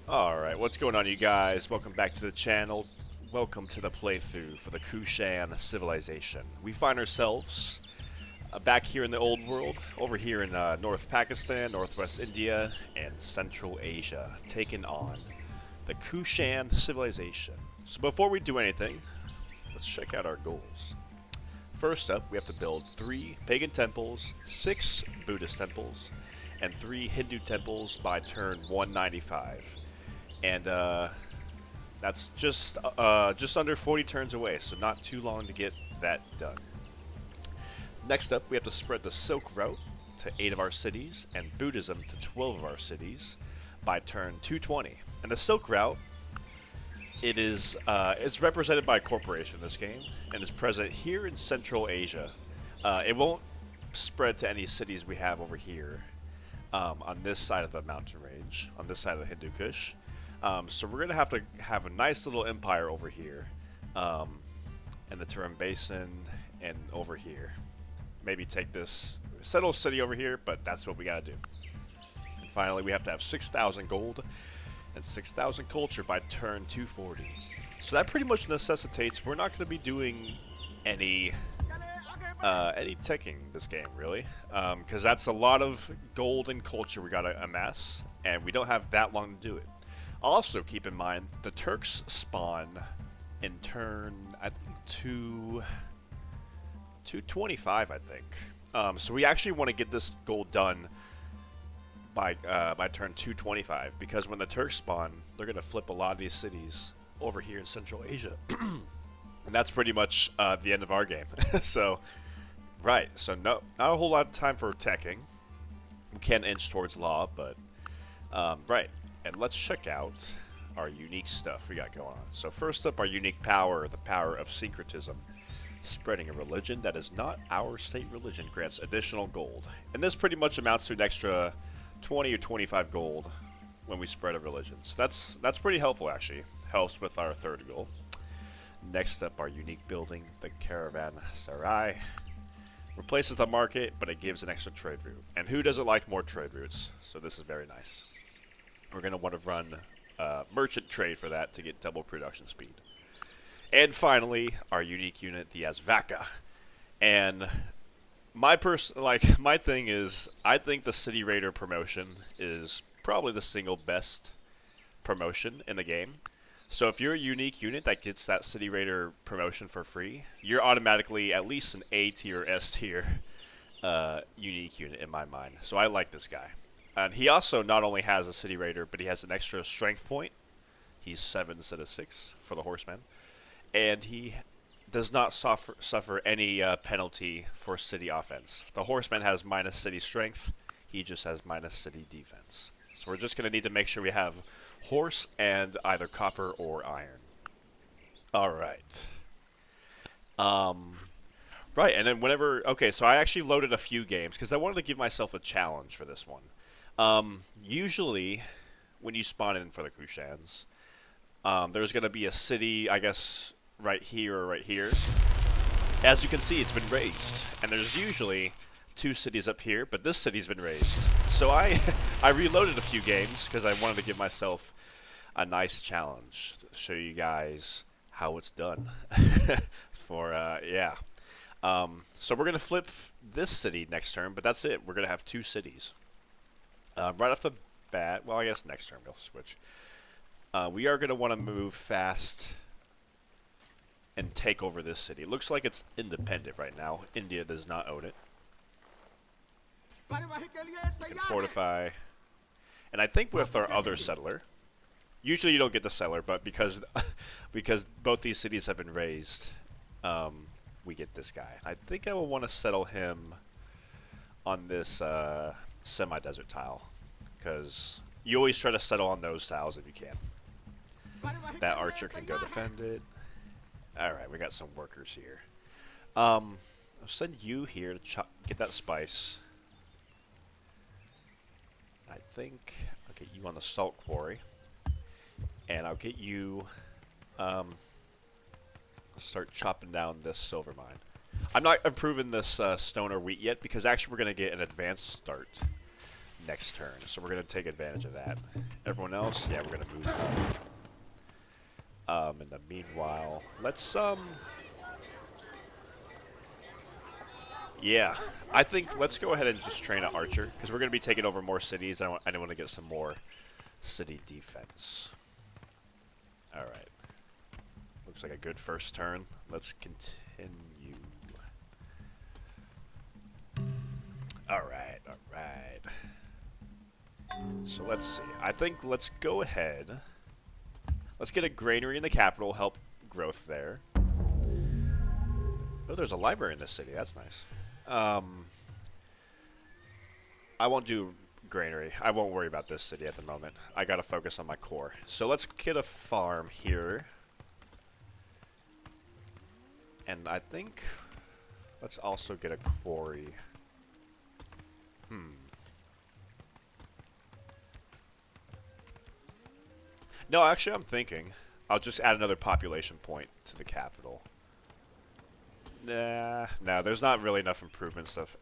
Alright, what's going on, you guys? Welcome back to the channel. Welcome to the playthrough for the Kushan civilization. We find ourselves back here in the old world, over here in North Pakistan, Northwest India, and Central Asia, taking on the Kushan civilization. So before we do anything, let's check out our goals. First up, we have to build 3 pagan temples, 6 Buddhist temples, and 3 Hindu temples by turn 195. And that's just under 40 turns away, so not too long to get that done. Next up, we have to spread the Silk Route to 8 of our cities and Buddhism to 12 of our cities by turn 220. And the Silk Route, it's represented by a corporation in this game and is present here in Central Asia. It won't spread to any cities we have over here on this side of the mountain range, on this side of the Hindu Kush. So we're going to have a nice little empire over here, in the Turin Basin and over here. Maybe take this, settle city over here, but that's what we got to do. And finally, we have to have 6,000 gold and 6,000 culture by turn 240. So that pretty much necessitates we're not going to be doing any teching this game, really, because that's a lot of gold and culture we got to amass, and we don't have that long to do it. Also, keep in mind, the Turks spawn in turn, I think, 225, I think. So we actually want to get this goal done by turn 225, because when the Turks spawn, they're going to flip a lot of these cities over here in Central Asia. And that's pretty much the end of our game. So, right, so not a whole lot of time for teching. We can inch towards law, but, right. And let's check out our unique stuff we got going on. So first up, our unique power, the power of syncretism. Spreading a religion that is not our state religion grants additional gold. And this pretty much amounts to an extra 20 or 25 gold when we spread a religion. So that's pretty helpful, actually. Helps with our third goal. Next up, our unique building, the Caravanserai. Replaces the market, but it gives an extra trade route. And who doesn't like more trade routes? So this is very nice. We're going to want to run merchant trade for that to get double production speed. And finally, our unique unit, the Asvaka. And my thing is, I think the City Raider promotion is probably the single best promotion in the game. So if you're a unique unit that gets that City Raider promotion for free, you're automatically at least an A tier, S tier unique unit in my mind. So I like this guy. And he also not only has a City Raider, but he has an extra strength point. He's 7 instead of 6 for the Horseman. And he does not suffer any penalty for city offense. The Horseman has minus city strength. He just has minus city defense. So we're just going to need to make sure we have horse and either copper or iron. Alright. Right, and then okay, so I actually loaded a few games because I wanted to give myself a challenge for this one. Usually, when you spawn in for the Kushans, there's going to be a city, I guess, right here or right here. As you can see, it's been raised. And there's usually 2 cities up here, but this city's been raised. So I reloaded a few games because I wanted to give myself a nice challenge to show you guys how it's done. Yeah. So we're going to flip this city next turn, but that's it. We're going to have 2 cities. Right off the bat, well, I guess next turn we'll switch. We are going to want to move fast and take over this city. It looks like it's independent right now. India does not own it. We can fortify. And I think with our other settler, usually you don't get the settler, but because both these cities have been raised, we get this guy. I think I will want to settle him on this semi-desert tile, because you always try to settle on those tiles if you can. That archer can go defend it. Alright, we got some workers here. I'll send you here to get that spice. I think I'll get you on the salt quarry. And I'll get you start chopping down this silver mine. I'm not improving this stone or wheat yet, because actually we're going to get an advanced start next turn. So we're going to take advantage of that. Everyone else, yeah, we're going to move on. In the meanwhile, let's, yeah, I think let's go ahead and just train an archer, because we're going to be taking over more cities. I want to get some more city defense. Alright. Looks like a good first turn. Let's continue. Alright, alright. So let's see. I think let's go ahead. Let's get a granary in the capital, help growth there. Oh, there's a library in this city. That's nice. I won't do granary. I won't worry about this city at the moment. I gotta focus on my core. So let's get a farm here. And I think let's also get a quarry. No, actually I'm thinking I'll just add another population point to the capital. Nah, no, there's not really enough improvement stuff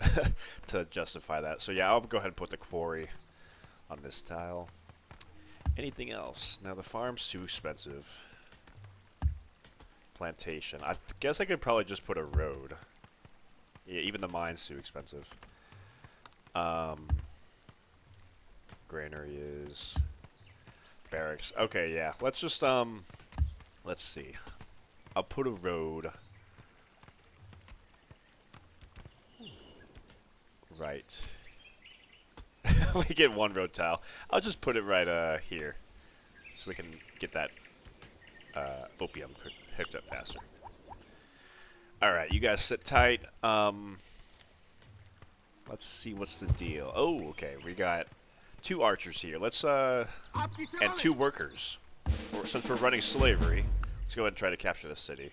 to justify that. So yeah, I'll go ahead and put the quarry on this tile. Anything else? Now the farm's too expensive. Plantation. I guess I could probably just put a road. Yeah, even the mine's too expensive. Granary is barracks. Okay, yeah. Let's just let's see. I'll put a road right. We get one road tile. I'll just put it right here, so we can get that opium hooked up faster. Alright, you guys sit tight. Let's see what's the deal. Oh, okay, we got 2 archers here. Let's and 2 workers. Since we're running slavery, let's go ahead and try to capture this city.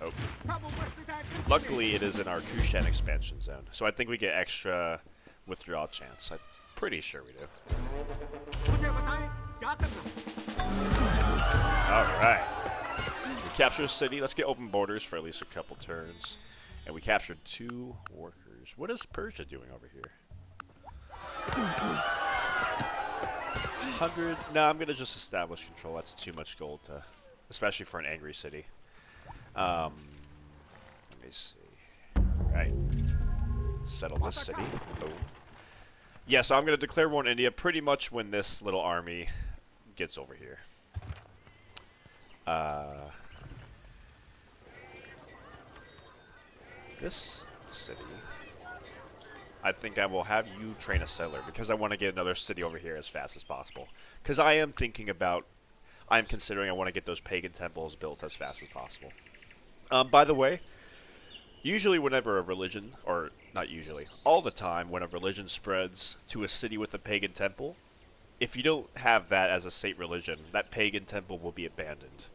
Oh. Luckily, it is in our Kushan expansion zone, so I think we get extra withdrawal chance. I'm pretty sure we do. Alright. We capture a city. Let's get open borders for at least a couple turns. And we captured 2 workers. What is Persia doing over here? 100. No, I'm going to just establish control. That's too much gold, especially for an angry city. Let me see. Alright. Settle this city. Oh. Yeah, so I'm going to declare war on India pretty much when this little army gets over here. This city, I think I will have you train a settler because I want to get another city over here as fast as possible. Because I am thinking about, I am considering I want to get those pagan temples built as fast as possible. By the way, usually whenever a religion, or not usually, all the time when a religion spreads to a city with a pagan temple, if you don't have that as a state religion, that pagan temple will be abandoned.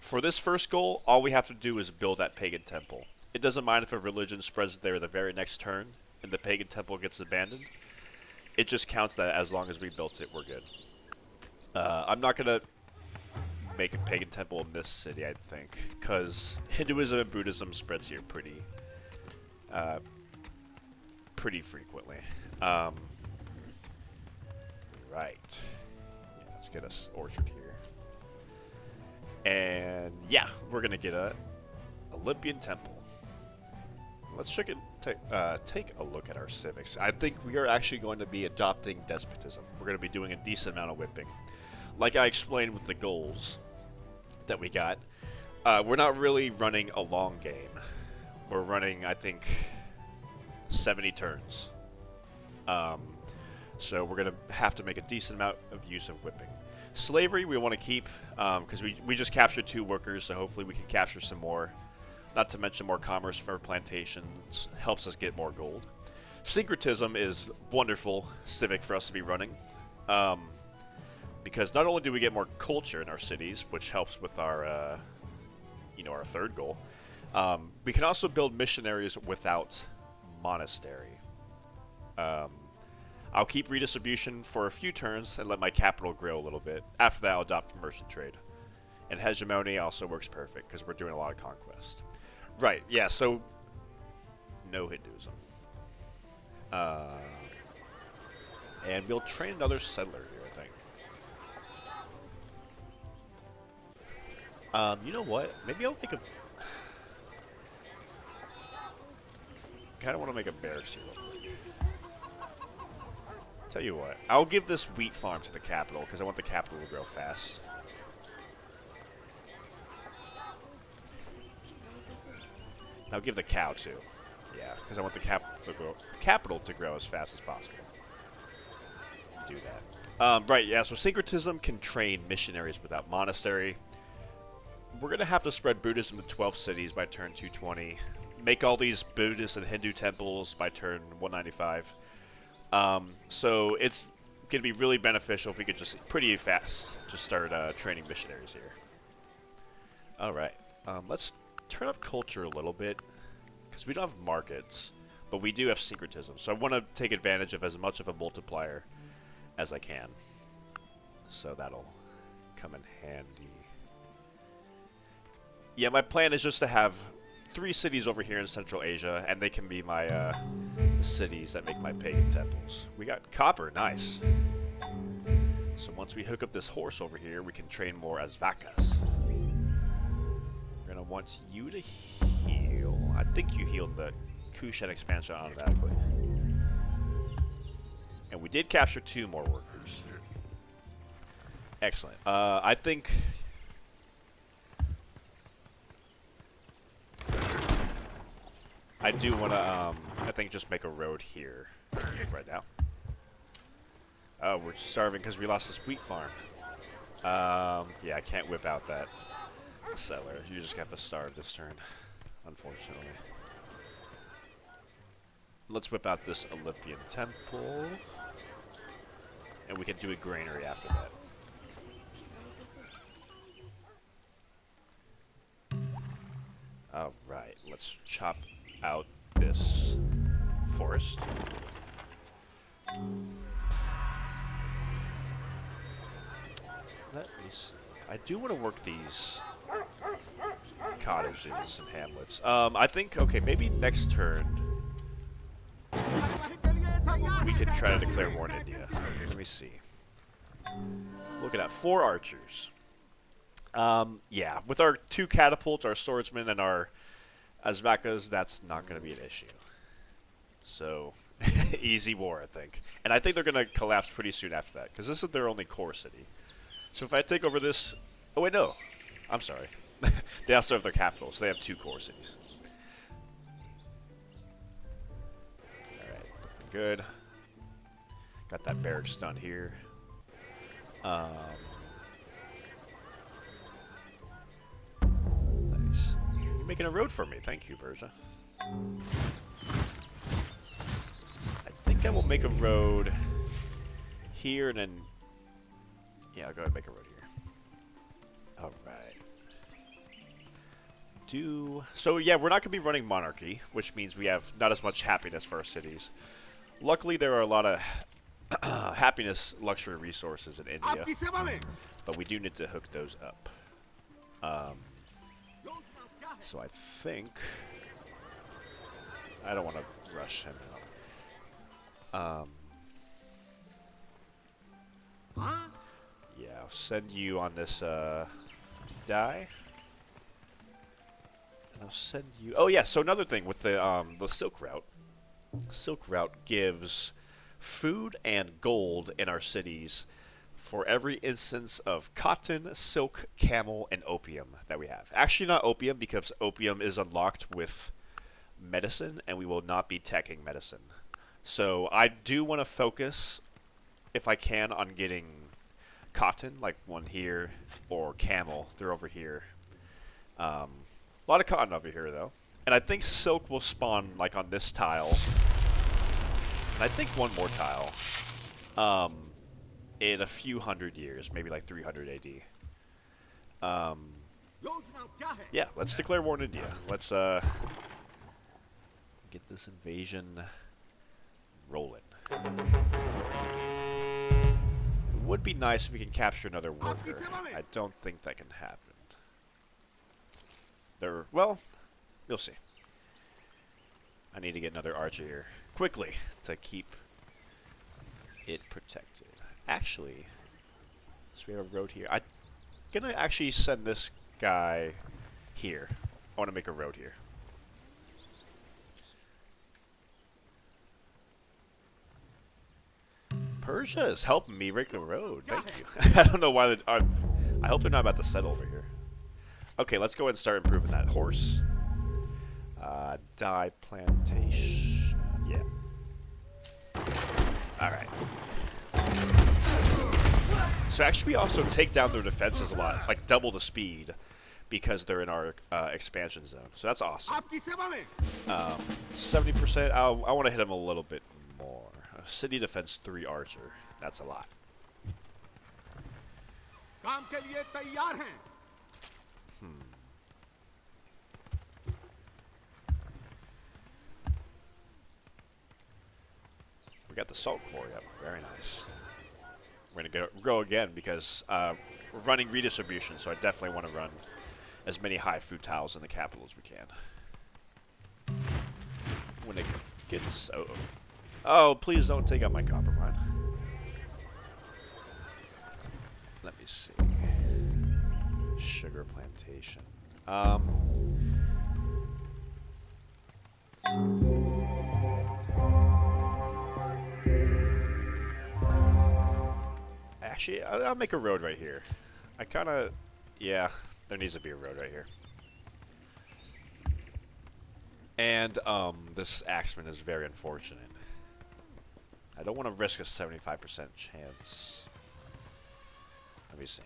For this first goal, all we have to do is build that pagan temple. It doesn't mind if a religion spreads there the very next turn and the pagan temple gets abandoned. It just counts that as long as we built it, we're good. I'm not going to make a pagan temple in this city, I think, because Hinduism and Buddhism spreads here pretty frequently. Right. Yeah, let's get us orchard here. And yeah, we're going to get a Olympian temple. Let's take a look at our civics. I think we are actually going to be adopting despotism. We're going to be doing a decent amount of whipping. Like I explained with the goals that we got, we're not really running a long game. We're running, I think, 70 turns. So we're going to have to make a decent amount of use of whipping. Slavery we want to keep, because we just captured 2 workers, so hopefully we can capture some more. Not to mention more commerce for plantations, helps us get more gold. Syncretism is wonderful civic for us to be running, because not only do we get more culture in our cities, which helps with our, our third goal, we can also build missionaries without monastery. I'll keep redistribution for a few turns and let my capital grow a little bit. After that, I'll adopt merchant trade. And hegemony also works perfect because we're doing a lot of conquest. Right, yeah, so no Hinduism. And we'll train another settler here, I think. You know what? Maybe I'll make a... kind of want to make a barracks here real quick. Tell you what, I'll give this wheat farm to the capital because I want the capital to grow fast. And I'll give the cow too. Yeah, because I want the capital to grow as fast as possible. Do that. Right, yeah, so syncretism can train missionaries without monastery. We're going to have to spread Buddhism to 12 cities by turn 220. Make all these Buddhist and Hindu temples by turn 195. So it's going to be really beneficial if we could just pretty fast just start training missionaries here. Alright, let's turn up culture a little bit, because we don't have markets, but we do have syncretism. So I want to take advantage of as much of a multiplier as I can. So that'll come in handy. Yeah, my plan is just to have 3 cities over here in Central Asia, and they can be my cities that make my pagan temples. We got copper, nice. So once we hook up this horse over here, we can train more as vakas. We're gonna want you to heal. I think you healed the Kushan expansion automatically. And we did capture 2 more workers. Excellent. I think... I do want to, I think just make a road here right now. Oh, we're starving because we lost this wheat farm. Yeah, I can't whip out that settler. You just have to starve this turn, unfortunately. Let's whip out this Olympian temple. And we can do a granary after that. Alright, let's chop out this forest. Let me see. I do want to work these cottages and hamlets. I think, okay, maybe next turn we can try to declare war in India. Let me see. Looking at 4 archers. Yeah, with our 2 catapults, our swordsmen, and our Azvakas, that's not going to be an issue. So, easy war, I think. And I think they're going to collapse pretty soon after that, because this is their only core city. So if I take over this... Oh, wait, no. I'm sorry. They also have their capital, so they have 2 core cities. Alright, good. Got that barracks done here. Nice. You're making a road for me. Thank you, Persia. I think I will make a road here and then... Yeah, I'll go ahead and make a road here. Alright. So, yeah, we're not going to be running monarchy, which means we have not as much happiness for our cities. Luckily, there are a lot of happiness luxury resources in India, but we do need to hook those up. So I think... I don't want to rush him out. Yeah, I'll send you on this die. And I'll send you... Oh yeah, so another thing with the Silk Route. Silk Route gives food and gold in our cities for every instance of cotton, silk, camel, and opium that we have. Actually not opium, because opium is unlocked with medicine, and we will not be teching medicine. So I do want to focus, if I can, on getting cotton, like one here, or camel. They're over here. A lot of cotton over here, though. And I think silk will spawn, like, on this tile. And I think one more tile. In a few hundred years, maybe like 300 AD. Yeah, let's declare war in India. Let's get this invasion rolling. It would be nice if we can capture another worker. I don't think that can happen. Well, you'll see. I need to get another archer here quickly to keep it protected. Actually, so we have a road here. I'm gonna actually send this guy here. I want to make a road here. Persia is helping me make a road. Thank you. I don't know why. I hope they're not about to settle over here. Okay, let's go ahead and start improving that horse. Dye plantation. Yeah. Alright. So actually we also take down their defenses a lot. Like double the speed. Because they're in our expansion zone. So that's awesome. 70%. I want to hit them a little bit more. City defense 3 archer. That's a lot. We got the salt quarry up. Very nice. We're going to go again because we're running redistribution, so I definitely want to run as many high food tiles in the capital as we can. When it gets... Oh, please don't take out my copper mine. Let me see. Sugar plantation. Actually, I'll make a road right here. I kind of... Yeah, there needs to be a road right here. And, this axeman is very unfortunate. I don't want to risk a 75% chance. Let me see.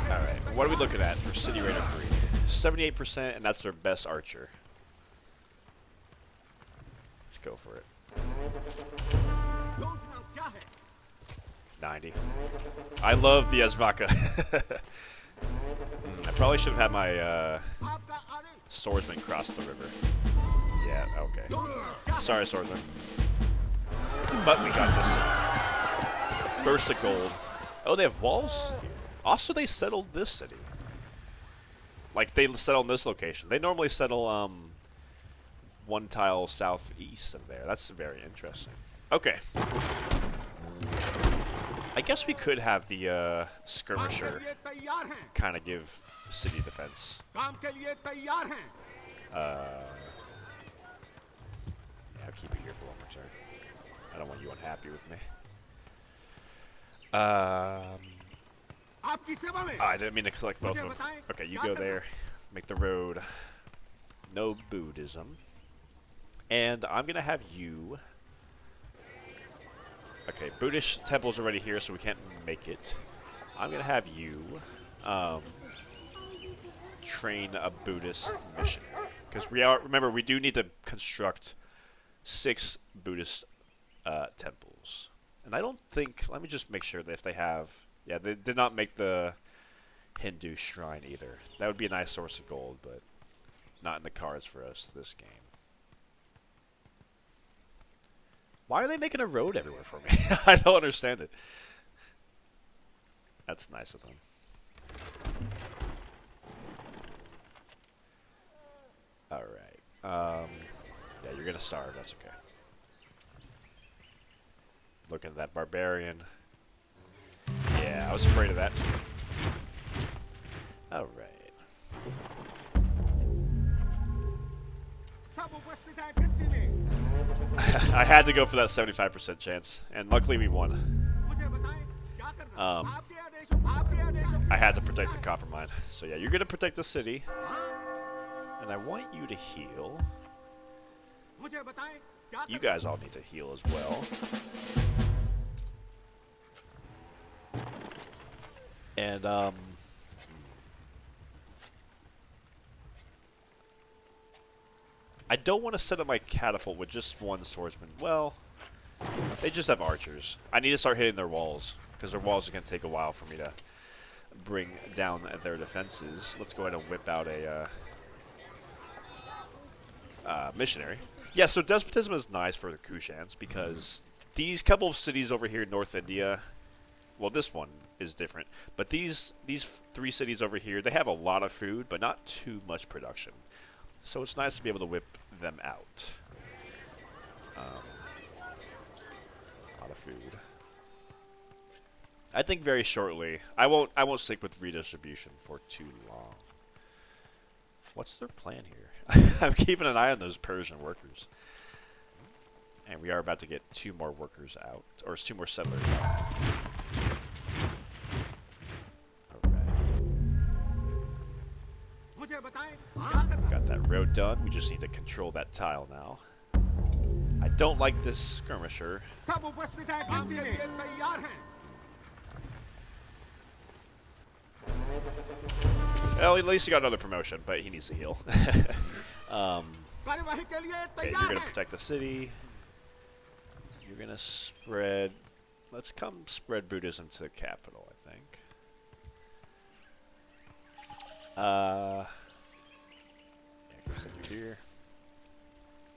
Alright, what are we looking at for City Raider 3? 78%, and that's their best archer. Let's go for it. 90. I love the Ezvaka. I probably should have had my swordsman cross the river. Yeah, okay. Sorry, swordsman. But we got this. Burst of gold. Oh, they have walls? Also, they settled this city. Like, they settled this location. They normally settle, one tile southeast of there. That's very interesting. Okay. I guess we could have the, skirmisher kind of give city defense. Yeah, I'll keep it here for one more turn. I don't want you unhappy with me. I didn't mean to select both of them. Okay, you go there. Make the road. No Buddhism. And I'm going to have you... Okay, Buddhist temple's already here, so we can't make it. I'm going to have you train a Buddhist missionary. Because remember, we do need to construct 6 Buddhist temples. And I don't think... Let me just make sure that if they have... Yeah, they did not make the Hindu shrine either. That would be a nice source of gold, but not in the cards for us this game. Why are they making a road everywhere for me? I don't understand it. That's nice of them. Alright. Yeah, you're gonna starve. That's okay. Looking at that barbarian. Yeah, I was afraid of that. Alright. I had to go for that 75% chance, and luckily we won. I had to protect the copper mine. So yeah, you're gonna protect the city. And I want you to heal. You guys all need to heal as well. And, I don't want to set up my catapult with just one swordsman. Well, they just have archers. I need to start hitting their walls, because their walls are going to take a while for me to bring down their defenses. Let's go ahead and whip out a missionary. Yeah, so despotism is nice for the Kushans, because these couple of cities over here in North India, well, this one is different, but these 3 cities over here, they have a lot of food, but not too much production. So it's nice to be able to whip them out. A lot of food. I think very shortly. I won't stick with redistribution for too long. What's their plan here? I'm keeping an eye on those Persian workers. And we are about to get 2 more workers out, or 2 more settlers out. Alright. Got that road done. We just need to control that tile now. I don't like this skirmisher. Well, at least he got another promotion, but he needs to heal. Okay, you're going to protect the city. You're going to spread... Let's come spread Buddhism to the capital, I think. Yeah, send you here.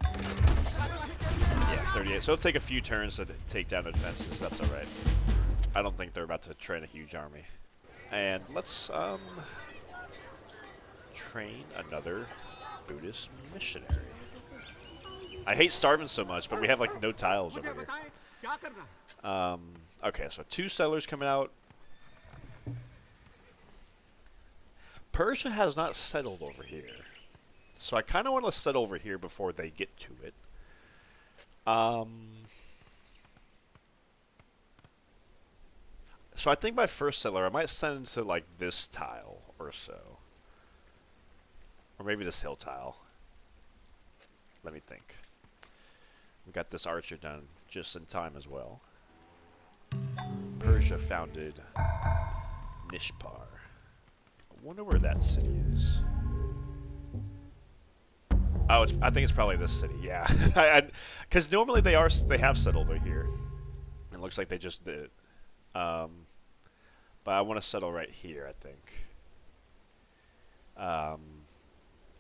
Yeah, 38. So it'll take a few turns to take down the defenses. That's alright. I don't think they're about to train a huge army. And let's, train another Buddhist missionary. I hate starving so much, but we have, like, no tiles over here. Okay, so 2 settlers coming out. Persia has not settled over here. So I kind of want to settle over here before they get to it. So I think my first settler, I might send to, like, this tile or so. Or maybe this hill tile. Let me think. We got this archer done just in time as well. Persia founded Nishpar. I wonder where that city is. Oh, I think it's probably this city. Yeah, because normally they have settled over here. It looks like they just did. But I want to settle right here, I think.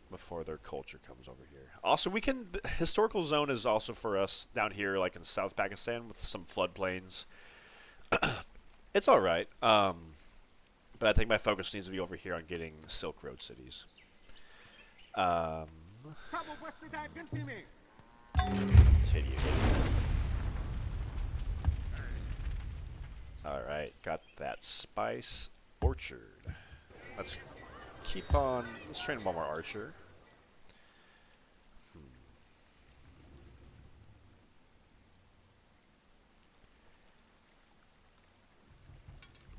Before their culture comes over here. Also, we can... The historical zone is also for us down here, like in South Pakistan, with some floodplains. It's alright. But I think my focus needs to be over here on getting Silk Road cities. Continue. Alright, got that spice orchard. Let's keep on... Let's train one more archer.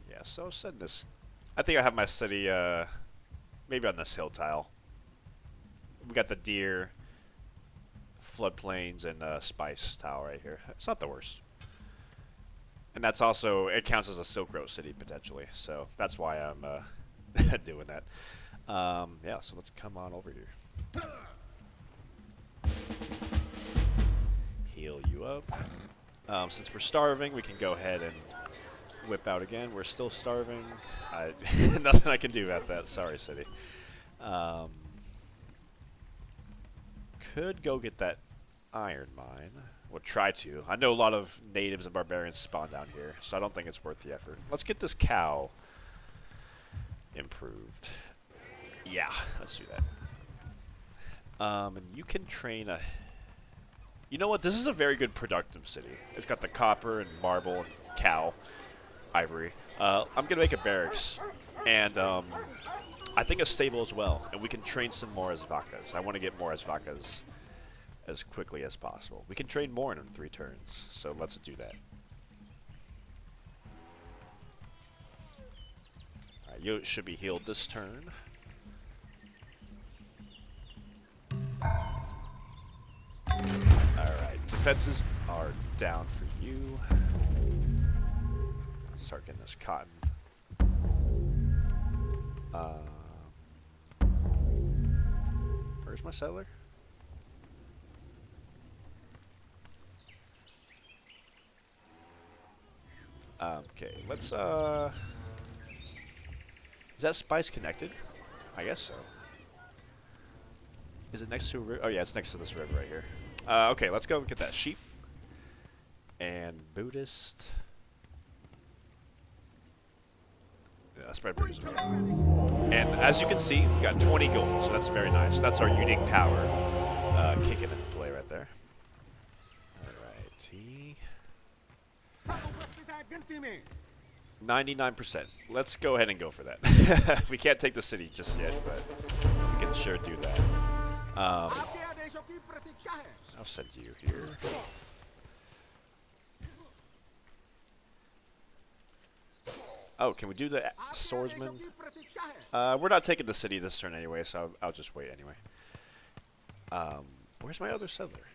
Yeah, so send this... I think I have my city, maybe on this hill tile. We got the deer, floodplains, and spice tile right here. It's not the worst. And that's also... It counts as a Silk Road city, potentially. So that's why I'm doing that. Yeah, so let's come on over here. Heal you up. Since we're starving, we can go ahead and whip out again. We're still starving. Nothing I can do about that. Sorry, city. Could go get that iron mine. We'll try to. I know a lot of natives and barbarians spawn down here, so I don't think it's worth the effort. Let's get this cow improved. Yeah, let's do that. And you can train a... You know what? This is a very good productive city. It's got the copper and marble and cow, ivory. I'm going to make a barracks. And I think a stable as well. And we can train some more Asvakas. I want to get more Asvakas as quickly as possible. We can train more in 3 turns. So let's do that. Alright, you should be healed this turn. Alright, defenses are down for you. Start getting this cotton. Where's my settler? Okay, let's, is that spice connected? I guess so. Is it next to a river? Oh yeah, it's next to this river right here. Okay, let's go get that sheep. And Buddhist. Yeah, spread Buddhism. And as you can see, we got 20 gold, so that's very nice. That's our unique power kicking into play right there. 99%. Let's go ahead and go for that. We can't take the city just yet, but we can sure do that. I'll send you here. Oh, can we do the swordsman? We're not taking the city this turn anyway, so I'll just wait anyway. Where's my other settler?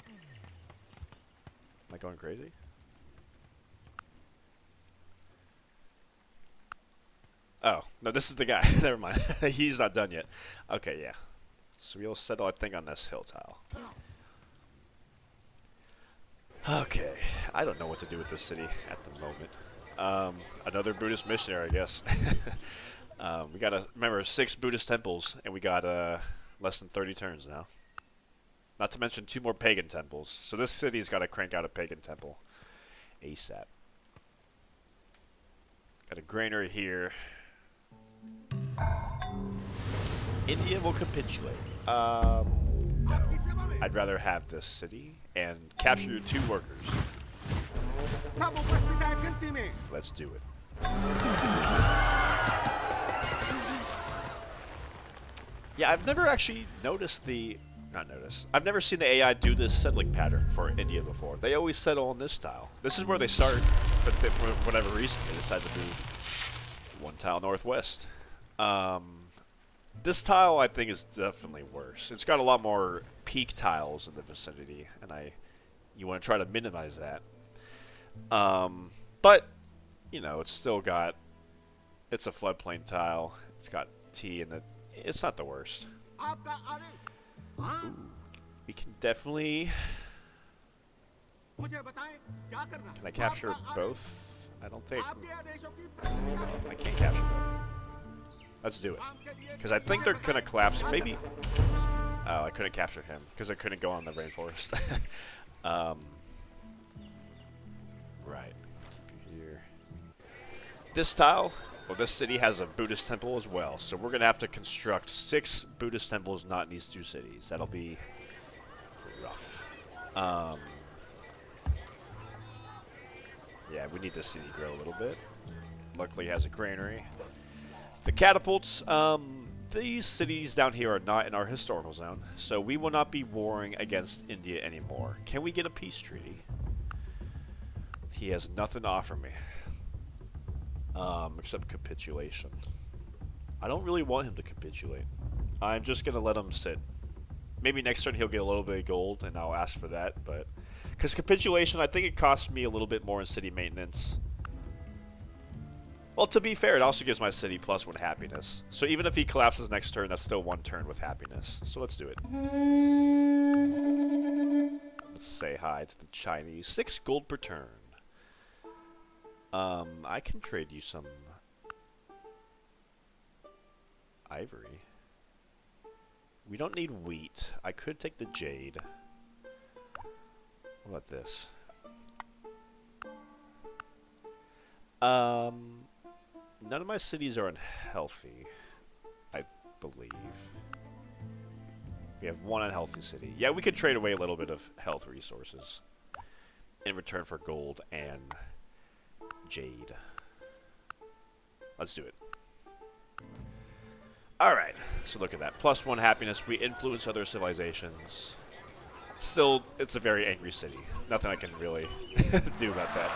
Am I going crazy? Oh, no, this is the guy. Never mind. He's not done yet. Okay, yeah. So we'll settle, I think, on this hill tile. Okay. I don't know what to do with this city at the moment. Another Buddhist missionary, I guess. We got, remember, 6 Buddhist temples, and we got less than 30 turns now. Not to mention 2 more pagan temples. So this city's got to crank out a pagan temple ASAP. Got a granary here. India will capitulate. No. I'd rather have this city and capture your 2 workers. Let's do it. Yeah, I've never actually noticed the... Not noticed. I've never seen the AI do this settling pattern for India before. They always settle on this tile. This is where they start, but they, for whatever reason, they decide to move 1 tile northwest. This tile, I think, is definitely worse. It's got a lot more peak tiles in the vicinity, and you want to try to minimize that. But, you know, it's still got... It's a floodplain tile. It's got T in it. It's not the worst. Ooh, we can definitely... Can I capture both? I don't think... I can't capture both. Let's do it. Because I think they're going to collapse. Maybe... Oh, I couldn't capture him. Because I couldn't go on the rainforest. Right. Here. This tile... Well, this city has a Buddhist temple as well, so we're going to have to construct 6 Buddhist temples not in these 2 cities. That'll be rough. Yeah, we need this city to grow a little bit. Luckily, it has a granary. The catapults, these cities down here are not in our historical zone, so we will not be warring against India anymore. Can we get a peace treaty? He has nothing to offer me. Except capitulation. I don't really want him to capitulate. I'm just gonna let him sit. Maybe next turn he'll get a little bit of gold, and I'll ask for that, but... Because capitulation, I think it costs me a little bit more in city maintenance. Well, to be fair, it also gives my city +1 happiness. So even if he collapses next turn, that's still 1 turn with happiness. So let's do it. Let's say hi to the Chinese. 6 gold per turn. I can trade you some ivory. We don't need wheat. I could take the jade. What about this? None of my cities are unhealthy, I believe. We have 1 unhealthy city. Yeah, we could trade away a little bit of health resources in return for gold and jade. Let's do it. Alright, so look at that. +1 happiness. We influence other civilizations. Still, it's a very angry city. Nothing I can really do about that.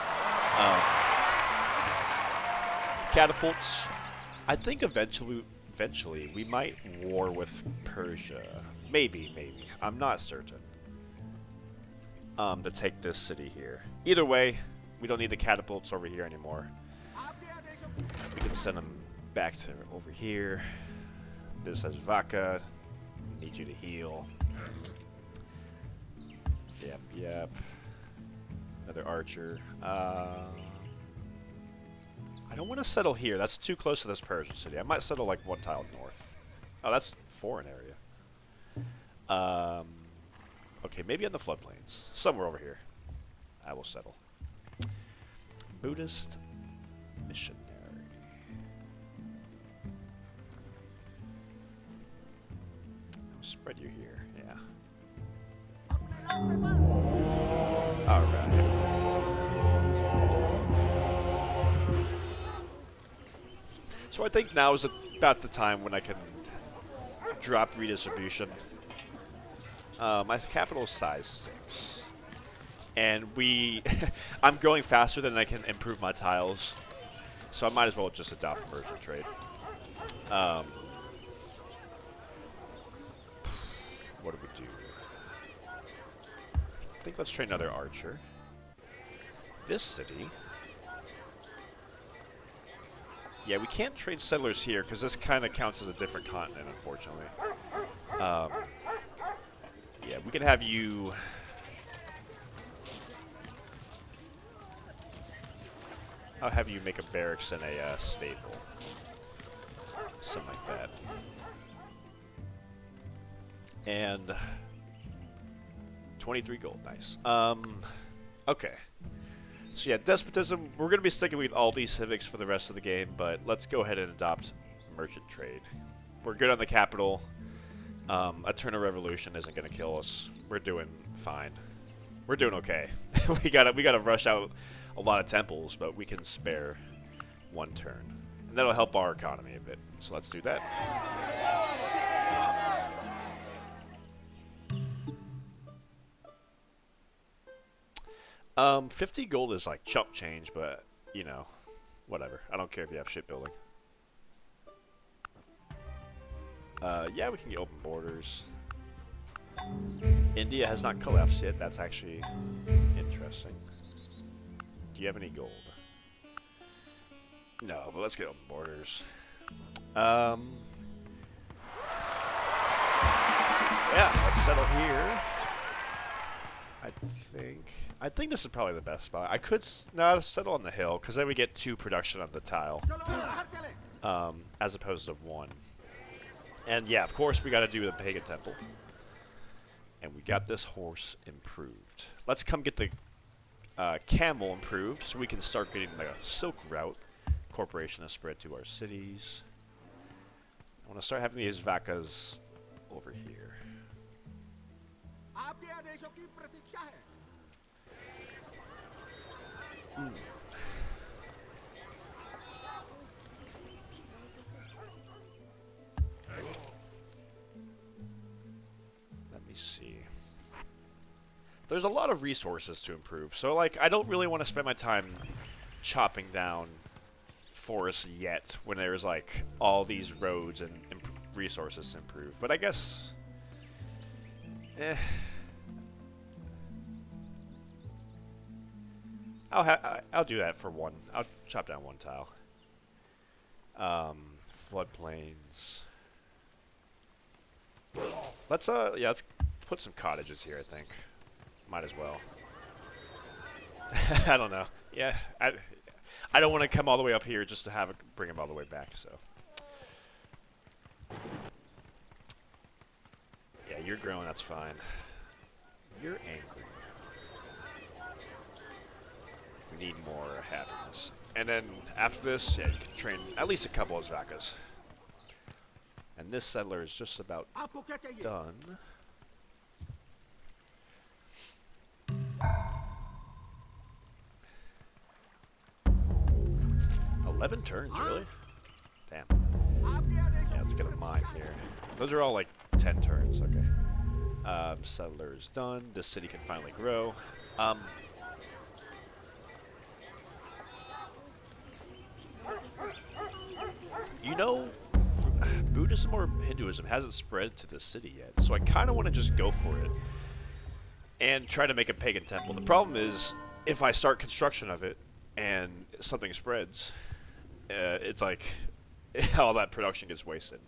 Catapults. I think eventually we might war with Persia. Maybe. I'm not certain. To take this city here. Either way, we don't need the catapults over here anymore. We can send them back to over here. This says Vaka. Need you to heal. Yep. Another archer. I don't want to settle here. That's too close to this Persian city. I might settle like 1 tile north. Oh, that's foreign area. Okay, maybe on the floodplains. Somewhere over here. I will settle. Buddhist missionary. I'll spread you here, yeah. Alright. So I think now is about the time when I can drop redistribution. My capital is size 6. And I'm growing faster than I can improve my tiles. So I might as well just adopt merchant trade. What do we do? I think let's train another archer. This city. Yeah, we can't trade settlers here because this kind of counts as a different continent, unfortunately. Yeah, we can have you... I'll have you make a barracks and a stable. Something like that. And 23 gold, nice. Okay. So yeah, despotism, we're going to be sticking with all these civics for the rest of the game, but let's go ahead and adopt merchant trade. We're good on the capital. A turn of revolution isn't going to kill us. We're doing fine. We're doing okay. we gotta rush out a lot of temples, but we can spare one turn. And that'll help our economy a bit. So let's do that. 50 gold is like chump change, but, you know, whatever. I don't care if you have shipbuilding. Yeah, we can get open borders. India has not collapsed yet. That's actually interesting. Do you have any gold? No, but let's get open borders. Yeah, let's settle here. I think this is probably the best spot. I could settle on the hill, because then we get 2 production on the tile, as opposed to 1. And yeah, of course, we got to do the Pagan temple. And we got this horse improved. Let's come get the camel improved, so we can start getting the silk route. Corporation is spread to our cities. I want to start having these vacas over here. Let me see. There's a lot of resources to improve, so like I don't really want to spend my time chopping down forests yet when there's like all these roads and resources to improve. But I guess I'll do that for 1. I'll chop down 1 tile. Floodplains. Let's put some cottages here, I think. Might as well. I don't know. Yeah, I don't want to come all the way up here just to have it bring them all the way back, so. Yeah, you're growing, that's fine. You're angry. We need more happiness. And then after this, yeah, you can train at least a couple of vacas. And this settler is just about done. 11 turns, really? Damn. Yeah, let's get a mine here. Those are all like 10 turns, okay. Settler is done. This city can finally grow. You know, Buddhism or Hinduism hasn't spread to the city yet, so I kind of want to just go for it and try to make a pagan temple. The problem is, if I start construction of it and something spreads, it's like all that production gets wasted.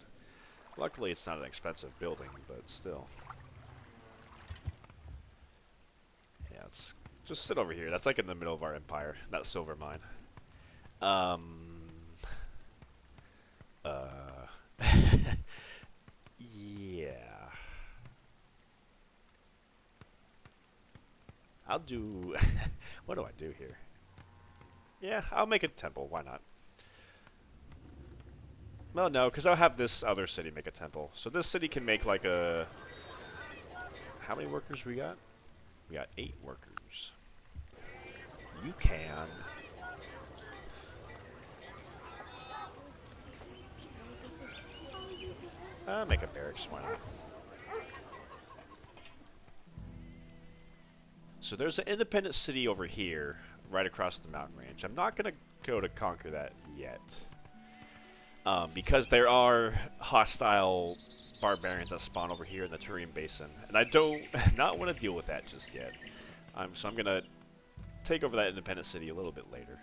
Luckily, it's not an expensive building, but still. Yeah, let's just sit over here. That's like in the middle of our empire, that silver mine. Yeah. I'll do... What do I do here? Yeah, I'll make a temple. Why not? Well, no, because I'll have this other city make a temple. So this city can make like a... How many workers we got? We got 8 workers. You can... Make a barracks, why not? So there's an independent city over here, right across the mountain range. I'm not going to go to conquer that yet. Because there are hostile barbarians that spawn over here in the Turian Basin. And I don't not want to deal with that just yet. So I'm going to take over that independent city a little bit later.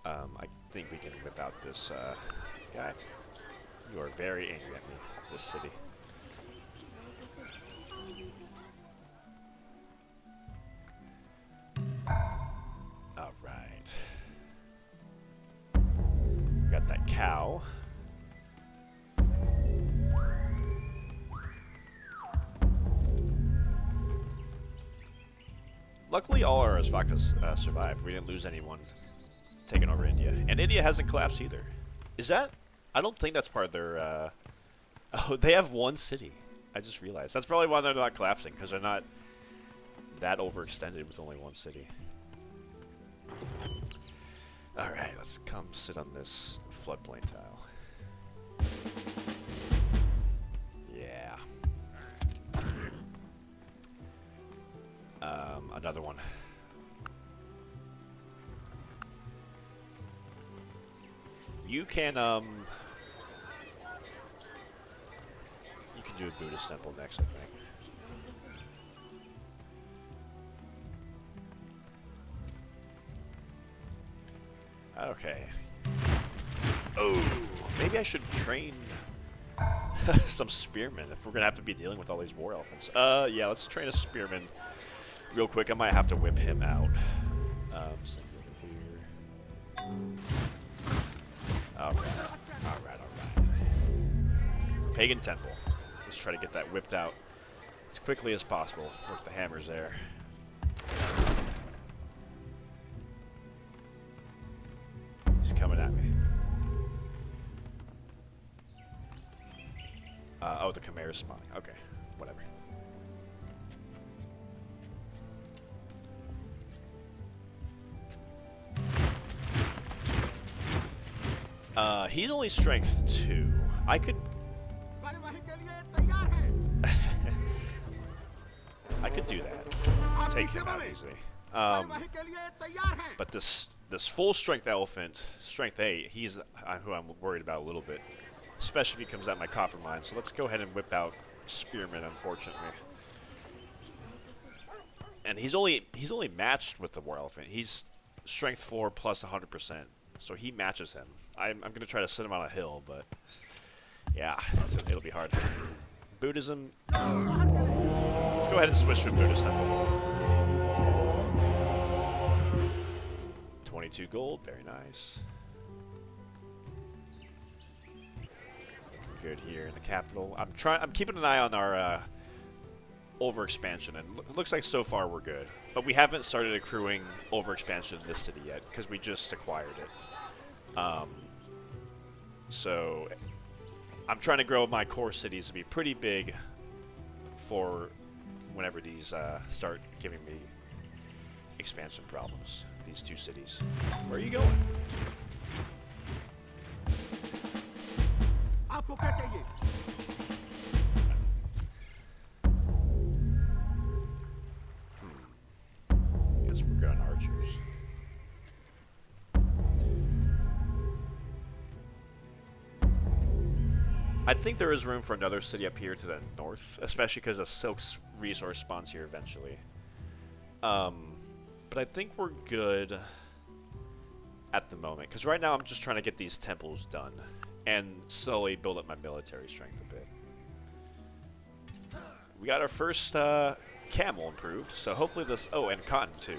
I think we can whip out this guy. You are very angry at me, this city. Alright. Got that cow. Luckily, all our Svakas survived. We didn't lose anyone taking over India. And India hasn't collapsed either. Is that? I don't think that's part of their... Oh, they have one city. I just realized. That's probably why they're not collapsing, because they're not that overextended with only one city. Alright, let's come sit on this floodplain tile. Yeah. Another one. You can do a Buddhist temple next, I think. Okay. Oh, maybe I should train some spearmen if we're gonna have to be dealing with all these war elephants. Yeah, let's train a spearman real quick. I might have to whip him out. Send him over here. Alright. Pagan temple. Let's try to get that whipped out as quickly as possible. Work the hammers there. He's coming at me. Oh, the Chimera's spawning. Okay, whatever. He's only strength 2. I could... I could do that. Take him out easily. But this full strength elephant, strength 8, he's who I'm worried about a little bit. Especially if he comes at my copper mine. So let's go ahead and whip out Spearman, unfortunately. And he's only matched with the war elephant. He's strength 4 plus 100%. So he matches him. I'm going to try to sit him on a hill, but yeah, it'll be hard. Buddhism. Let's go ahead and switch to a Buddhist temple. 22 gold, very nice. Looking good here in the capital. I'm keeping an eye on our overexpansion, and it looks like so far we're good. But we haven't started accruing overexpansion in this city yet because we just acquired it. So I'm trying to grow my core cities to be pretty big for whenever these start giving me expansion problems. These two cities. Where are you going? Guess we're good on archers. I think there is room for another city up here to the north, especially because a silk's resource spawns here eventually. But I think we're good at the moment, because right now I'm just trying to get these temples done and slowly build up my military strength a bit. We got our first camel improved, so hopefully this... Oh, and cotton too.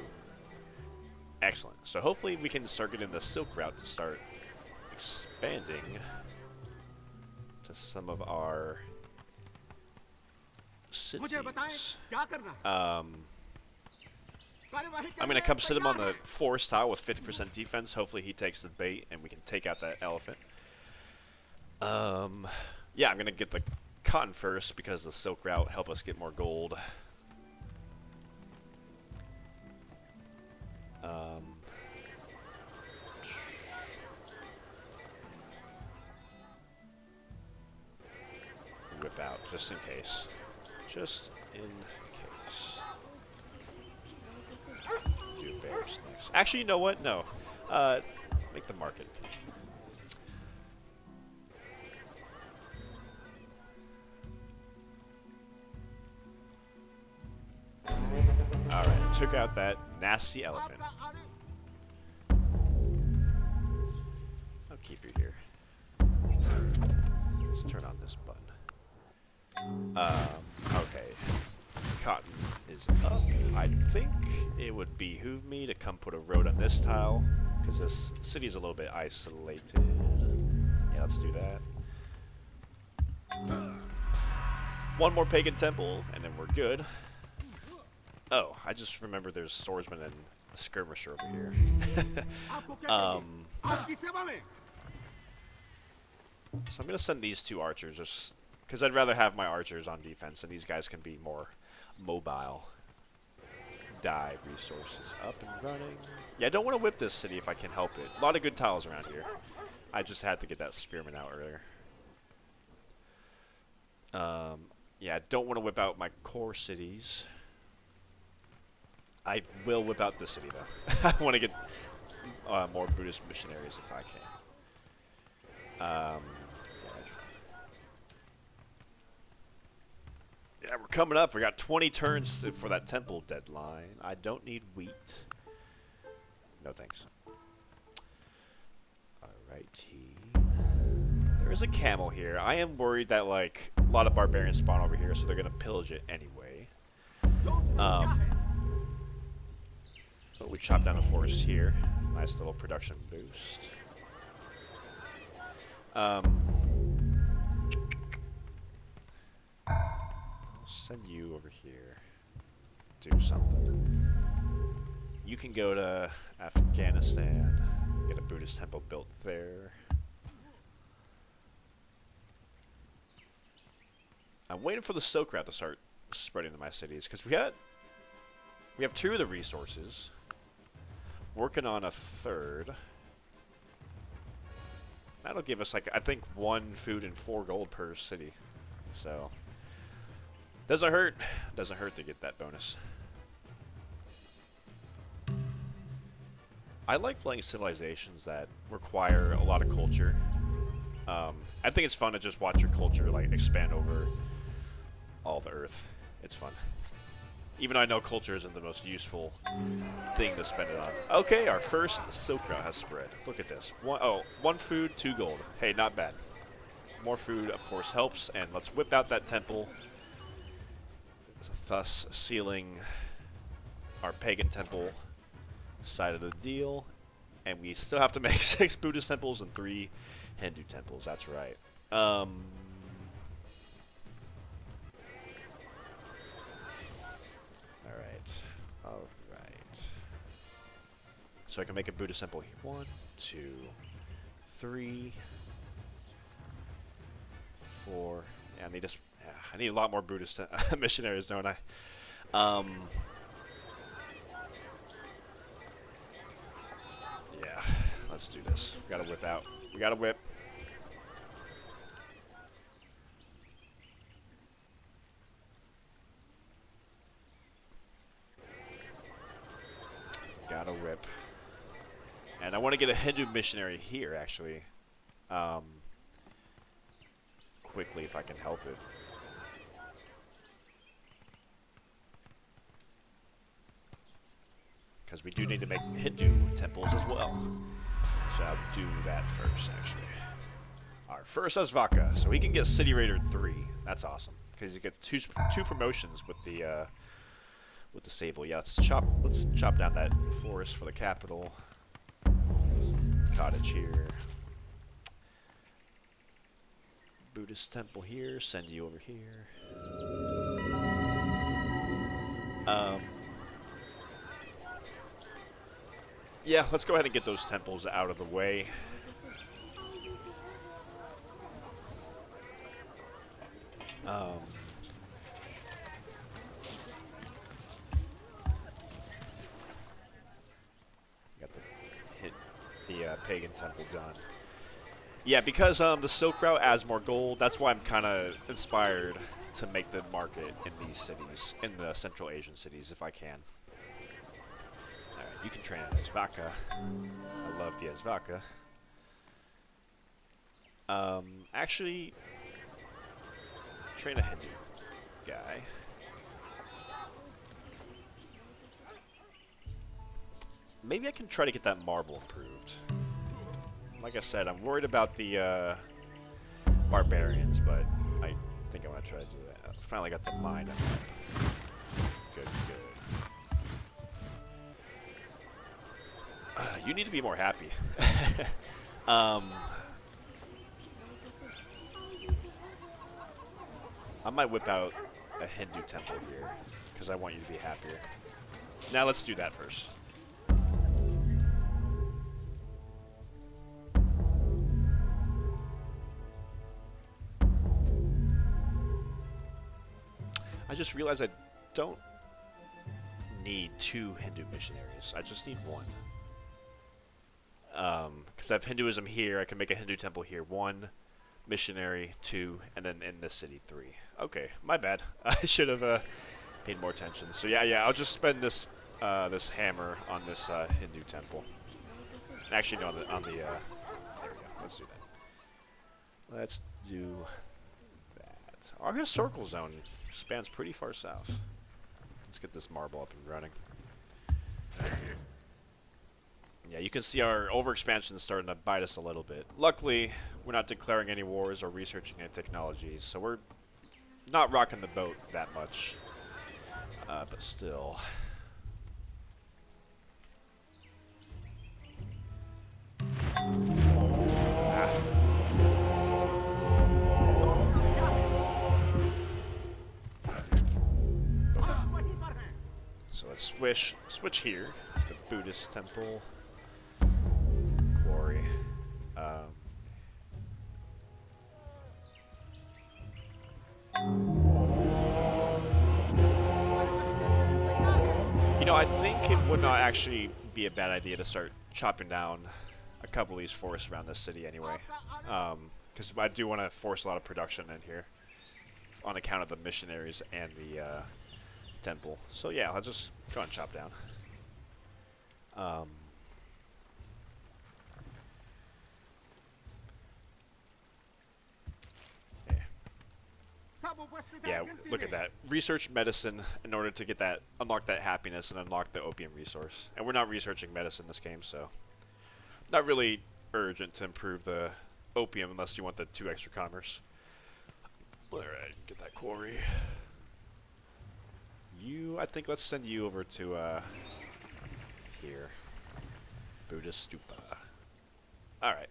Excellent. So hopefully we can start getting the silk route to start expanding to some of our cities. I'm going to come sit him on the forest tile with 50% defense. Hopefully he takes the bait and we can take out that elephant. Yeah, I'm going to get the cotton first because the silk route help us get more gold. just in case. Just in case. Do bears next. Actually, you know what? No. Make the market. Alright, took out that nasty elephant. I'll keep you here. Let's turn on this button. Okay. Cotton is up. I think it would behoove me to come put a road on this tile, because this city's a little bit isolated. Yeah, let's do that. One more pagan temple, and then we're good. Oh, I just remembered there's swordsmen and a skirmisher over here. So I'm going to send these two archers, just because I'd rather have my archers on defense, and these guys can be more mobile. Dive resources up and running. Yeah, I don't want to whip this city if I can help it. A lot of good tiles around here. I just had to get that spearman out earlier. Yeah, I don't want to whip out my core cities. I will whip out this city, though. I want to get more Buddhist missionaries if I can. Yeah, we're coming up. We got 20 turns for that temple deadline. I don't need wheat. No thanks. Alrighty. There is a camel here. I am worried that, like, a lot of barbarians spawn over here, so they're going to pillage it anyway. But we chop down a forest here. Nice little production boost. Send you over here. Do something. You can go to Afghanistan. Get a Buddhist temple built there. I'm waiting for the silk route to start spreading to my cities, because we have two of the resources. Working on a third. That'll give us, like, I think 1 food and 4 gold per city. So doesn't hurt. Doesn't hurt to get that bonus. I like playing civilizations that require a lot of culture. I think it's fun to just watch your culture, like, expand over all the earth. It's fun. Even though I know culture isn't the most useful thing to spend it on. Okay, our first silk route has spread. Look at this. 1 food, 2 gold. Hey, not bad. More food, of course, helps. And let's whip out that temple. Thus sealing our pagan temple side of the deal. And we still have to make 6 Buddhist temples and 3 Hindu temples. That's right. Alright. So I can make a Buddhist temple here. 1, 2, 3, 4. Yeah, I need a lot more Buddhist missionaries, don't I? Yeah, let's do this. We gotta whip out. We gotta whip. Gotta whip. And I want to get a Hindu missionary here, actually. Quickly, if I can help it. Because we do need to make Hindu temples as well. So I'll do that first, actually. Our first Asvaka. So he can get City Raider 3. That's awesome. Because he gets two promotions with the sable. Yeah, let's chop down that forest for the capital. Cottage here. Buddhist temple here. Send you over here. Yeah, let's go ahead and get those temples out of the way. Got the pagan temple done. Yeah, because the Silk Route adds more gold, that's why I'm kind of inspired to make the market in these cities, in the Central Asian cities, if I can. Alright, you can train as Vaka. I love the Vaka. Actually, train a Hindu guy. Maybe I can try to get that marble improved. Like I said, I'm worried about the barbarians, but I think I'm gonna try to do that. I finally got the mine up. Good, good. You need to be more happy. I might whip out a Hindu temple here, because I want you to be happier. Now let's do that first. I just realized I don't need 2 Hindu missionaries. I just need 1. Because I have Hinduism here, I can make a Hindu temple here. 1 missionary, 2, and then in this city 3. Okay, my bad. I should have paid more attention. So yeah, I'll just spend this this hammer on this Hindu temple. Actually, no, on the there we go. Let's do that. Let's do that. Our historical zone spans pretty far south. Let's get this marble up and running. Yeah, you can see our overexpansion is starting to bite us a little bit. Luckily, we're not declaring any wars or researching any technologies, so we're not rocking the boat that much. But still. So let's switch here to the Buddhist temple. Quarry. You know, I think it would not actually be a bad idea to start chopping down a couple of these forests around this city anyway. Because I do want to force a lot of production in here on account of the missionaries and the temple. So yeah, I'll just go and chop down. Yeah, look at that. Research medicine in order to get that, unlock that happiness and unlock the opium resource. And we're not researching medicine in this game, so not really urgent to improve the opium unless you want the 2 extra commerce. Alright, get that quarry. I think let's send you over to here. Buddhist Stupa. Alright,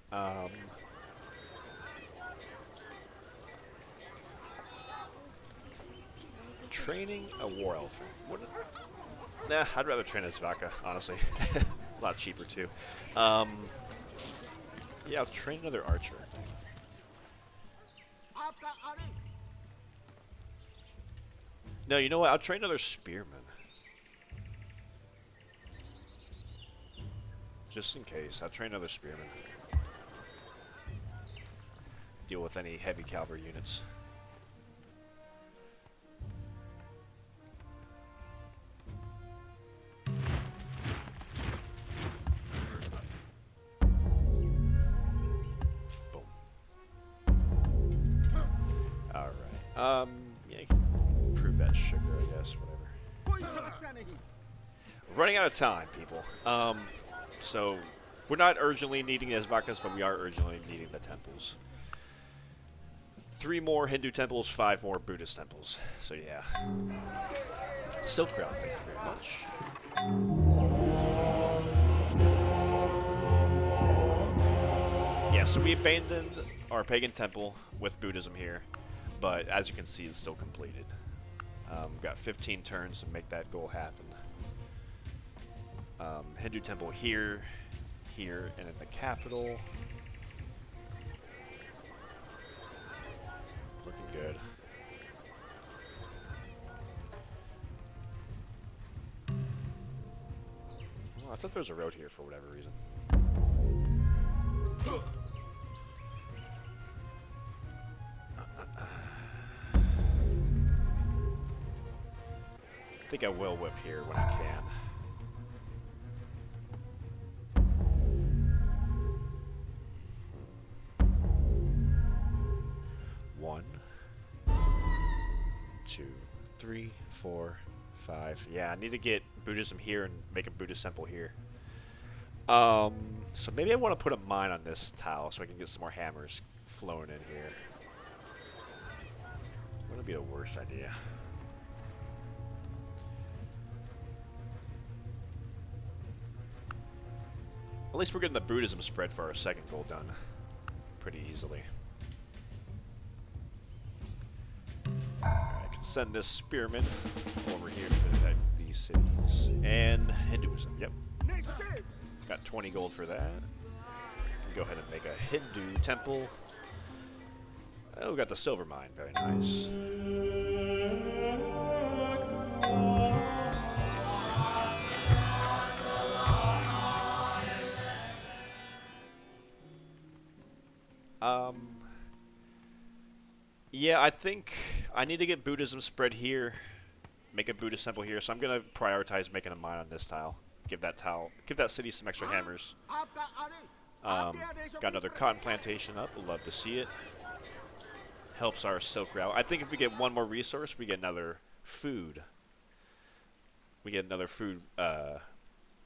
training a war elephant. Nah, I'd rather train a Svaka, honestly. A lot cheaper too. Yeah, I'll train another archer. No, you know what? I'll train another spearman. Just in case, I'll train another spearman. Deal with any heavy cavalry units. Yeah, you can improve that sugar, I guess, whatever. Running out of time, people. So, we're not urgently needing as Vakas, but we are urgently needing the temples. 3 more Hindu temples, 5 more Buddhist temples. So, yeah. Silk Route, thank you very much. Yeah, so we abandoned our pagan temple with Buddhism here. But as you can see, it's still completed. We've got 15 turns to make that goal happen. Hindu temple here, here, and in the capital. Looking good. Well, I thought there was a road here for whatever reason. think I will whip here when I can. One, 2, 3, 4, 5. Yeah, I need to get Buddhism here and make a Buddhist temple here. So maybe I want to put a mine on this tile so I can get some more hammers flowing in here. Wouldn't be the worst idea. At least we're getting the Buddhism spread for our second goal done pretty easily. I can send this spearman over here to protect these cities. And Hinduism, yep. Got 20 gold for that. Go ahead and make a Hindu temple. Oh, we got the silver mine, very nice. Yeah, I think I need to get Buddhism spread here, make a Buddhist temple here, so I'm gonna prioritize making a mine on this tile. Give that city some extra hammers. Got another cotton plantation up. Love to see it. Helps our silk route. I think if we get one more resource, we get another food. We get another food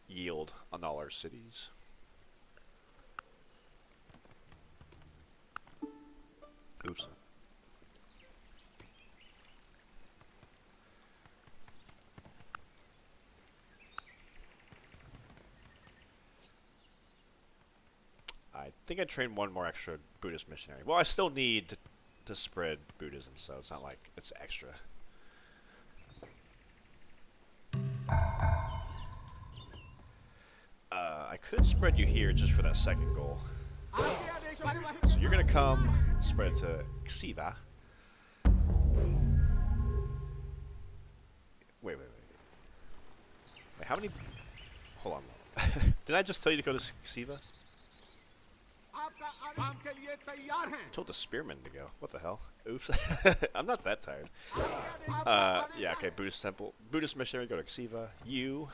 yield on all our cities. Oops. I think I trained one more extra Buddhist missionary. Well, I still need to spread Buddhism, so it's not like it's extra. I could spread you here just for that second goal. So you're gonna come spread it to Xiva. Wait. Wait, how many? Hold on. Did I just tell you to go to Xiva? I told the spearman to go. What the hell? Oops. I'm not that tired. Yeah, okay, Buddhist temple. Buddhist missionary, go to Xiva. You,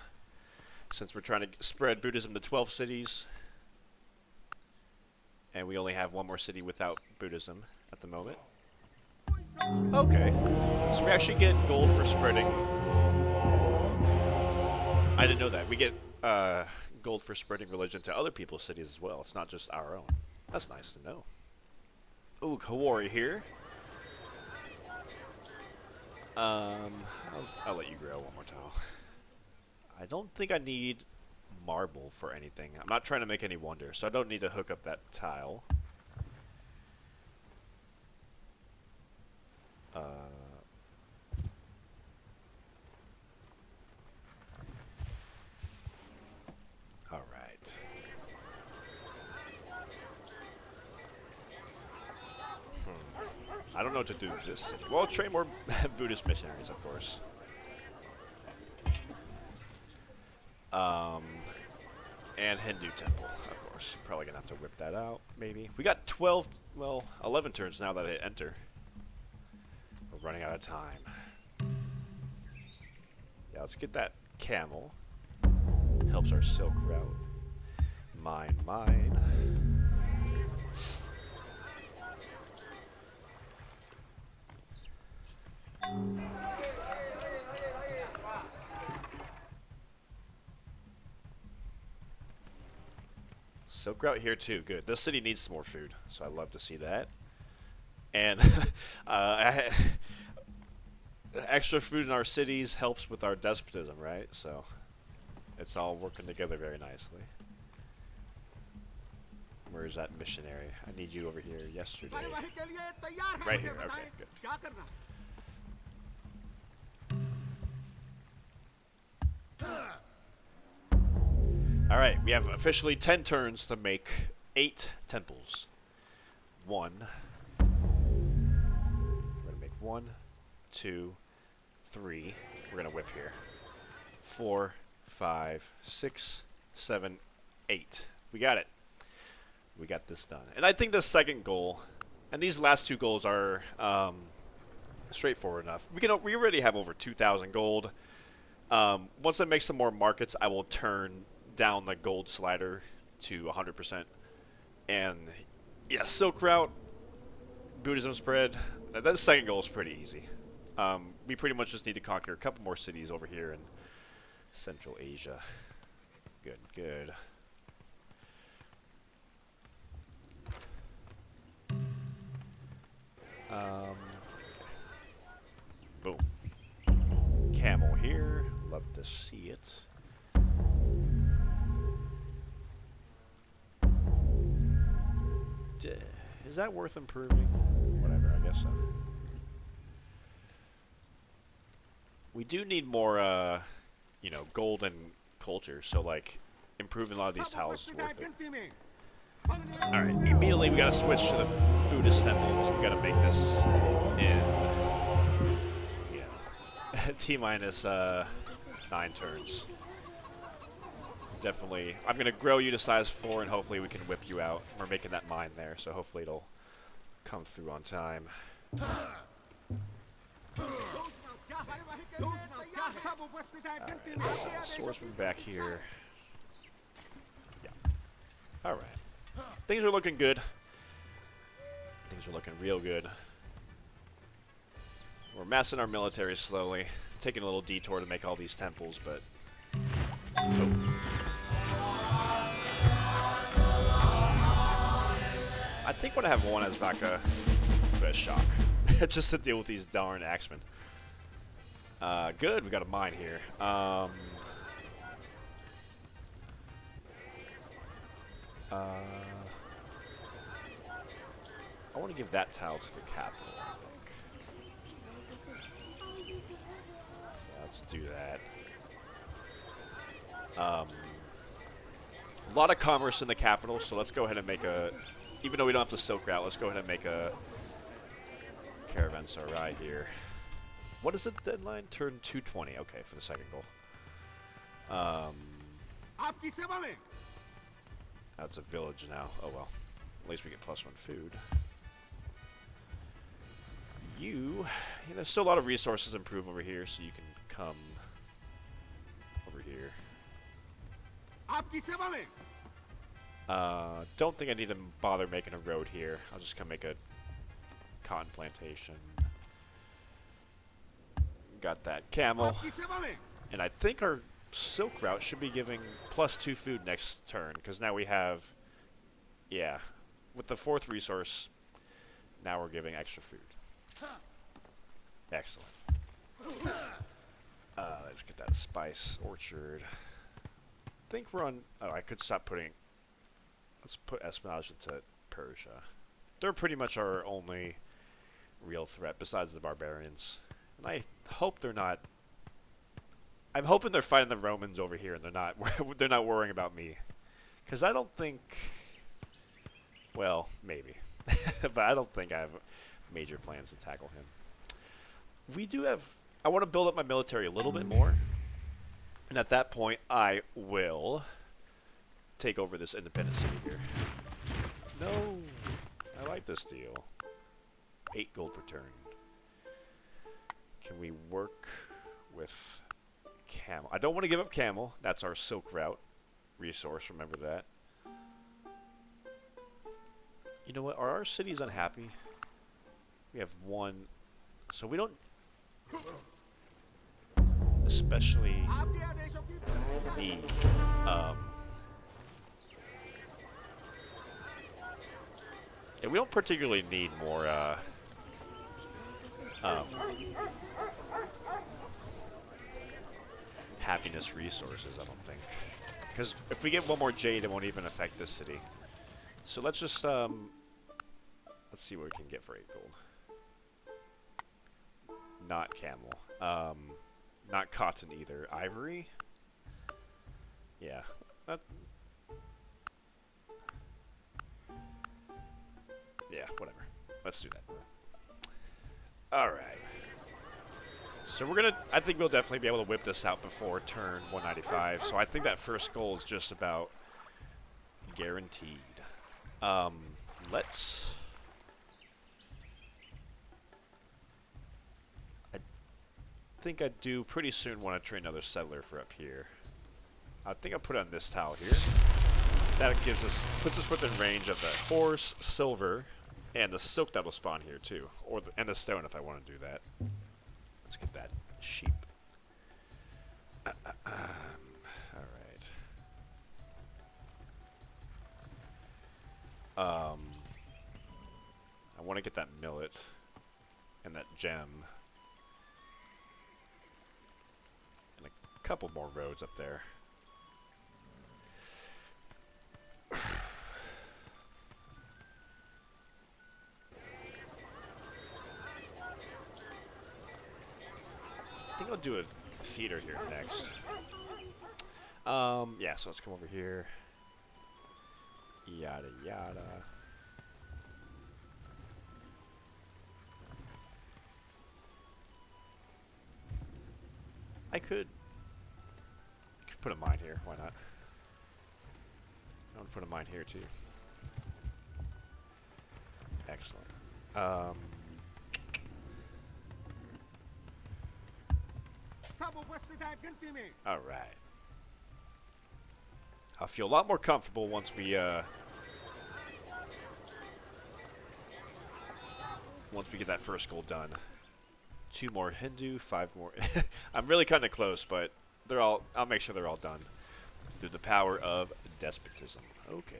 since we're trying to spread Buddhism to 12 cities, and we only have one more city without Buddhism at the moment. Okay. So we actually get gold for spreading. I didn't know that. We get gold for spreading religion to other people's cities as well. It's not just our own. That's nice to know. Ooh, Kawari here. I'll let you grow one more tile. I don't think I need marble for anything. I'm not trying to make any wonder, so I don't need to hook up that tile. Alright. I don't know what to do with this city. Well, train more Buddhist missionaries, of course. And Hindu temple, of course. Probably gonna have to whip that out, maybe. We got 12, well, 11 turns now that I enter. We're running out of time. Yeah, let's get that camel. Helps our silk route. Mine. Silk route here too, good. This city needs some more food, so I love to see that. And extra food in our cities helps with our despotism, right? So it's all working together very nicely. Where is that missionary? I need you over here yesterday. Right here, okay, good. Alright, we have officially 10 turns to make 8 temples. 1. We're going to make 1, 2, 3. We're going to whip here. 4, 5, 6, 7, 8. We got it. We got this done. And I think the second goal, and these last 2 goals are straightforward enough. We already have over 2,000 gold. Once I make some more markets, I will turn down the gold slider to 100%. And yeah, Silk Route, Buddhism spread. That second goal is pretty easy. We pretty much just need to conquer a couple more cities over here in Central Asia. Good, good. Boom. Camel here. Love to see it. Is that worth improving? Whatever, I guess so. We do need more, you know, golden culture, so, like, improving a lot of these tiles is worth it. Alright, immediately we gotta switch to the Buddhist temples. We gotta make this in, yeah, T-minus, 9 turns. Definitely. I'm going to grow you to size 4, and hopefully we can whip you out. We're making that mine there, so hopefully it'll come through on time. Swordsman back here. Yeah. Alright. Things are looking good. Things are looking real good. We're massing our military slowly. Taking a little detour to make all these temples, but... Oh. I think when I have one as Vaka, a shock. Just to deal with these darn axemen. Good, we got a mine here. I want to give that tile to the capital, I think. Yeah, let's do that. A lot of commerce in the capital, so let's go ahead and make a... Even though we don't have the Silk Route, let's go ahead and make a caravanserai here. What is the deadline? Turn 220. Okay, for the second goal. That's a village now. Oh well. At least we get +1 food. You know, still a lot of resources improve over here, so you can come over here. Don't think I need to bother making a road here. I'll just come make a cotton plantation. Got that camel. And I think our Silk Route should be giving +2 food next turn, because now we have, yeah, with the 4th resource, now we're giving extra food. Excellent. Let's get that spice orchard. I think we're on... Oh, I could stop putting... Let's put espionage into Persia. They're pretty much our only real threat besides the barbarians. And I hope they're not... I'm hoping they're fighting the Romans over here and they're not worrying about me. Because I don't think... Well, maybe. But I don't think I have major plans to tackle him. We do have... I want to build up my military a little bit more. And at that point, I will take over this independent city here. No! I like this deal. 8 gold per turn. Can we work with camel? I don't want to give up camel. That's our Silk Route resource. Remember that. You know what? Are our cities unhappy? We have 1. So we don't... Especially need... Yeah, we don't particularly need more, happiness resources, I don't think. Because if we get 1 more jade, it won't even affect this city. So let's just, let's see what we can get for 8 gold. Not camel. Not cotton either. Ivory? Yeah. Yeah, whatever. Let's do that. Alright. So we're gonna... I think we'll definitely be able to whip this out before turn 195. So I think that first goal is just about guaranteed. Let's... think I do pretty soon want to train another settler for up here. I think I'll put it on this tile here. That puts us within range of the horse, silver, and the silk that'll spawn here too, and the stone if I want to do that. Let's get that sheep. All right. I want to get that millet and that gem and a couple more roads up there. I think I'll do a theater here next. Yeah, so let's come over here. Yada yada. I could put a mine here. Why not? I want to put a mine here too. Excellent. All right. I'll feel a lot more comfortable once we get that first goal done. 2 more Hindu, 5 more. I'm really cutting it close, but I'll make sure they're all done through the power of despotism. Okay.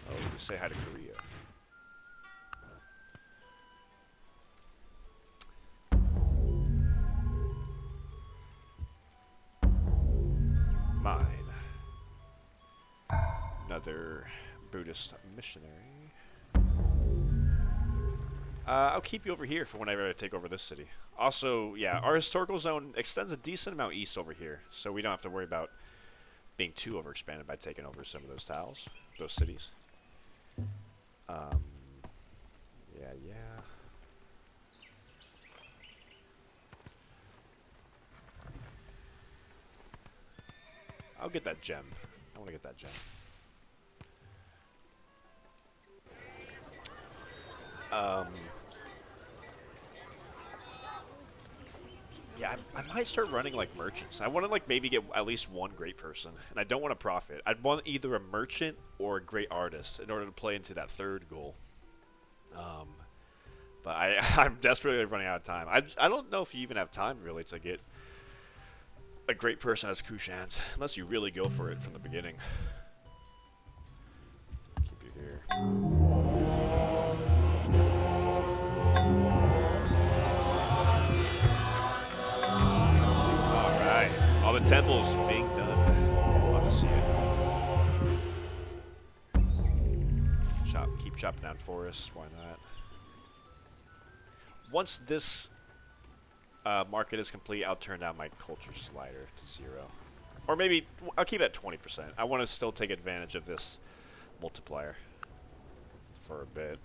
Oh, say hi to Korea. Mine. Another Buddhist missionary. I'll keep you over here for whenever I take over this city. Also, yeah, our historical zone extends a decent amount east over here, so we don't have to worry about being too overexpanded by taking over some of those tiles, those cities. Yeah. I'll get that gem. I want to get that gem. Yeah, I might start running like merchants. I want to like maybe get at least one great person, and I don't want to profit. I'd want either a merchant or a great artist in order to play into that third goal. But I'm desperately running out of time. I don't know if you even have time really to get a great person as Kushans, unless you really go for it from the beginning. Keep you here. All the temples being done. Love to see it. Keep chopping down forests. Why not? Once this market is complete, I'll turn down my culture slider to 0. Or maybe I'll keep it at 20%. I want to still take advantage of this multiplier for a bit.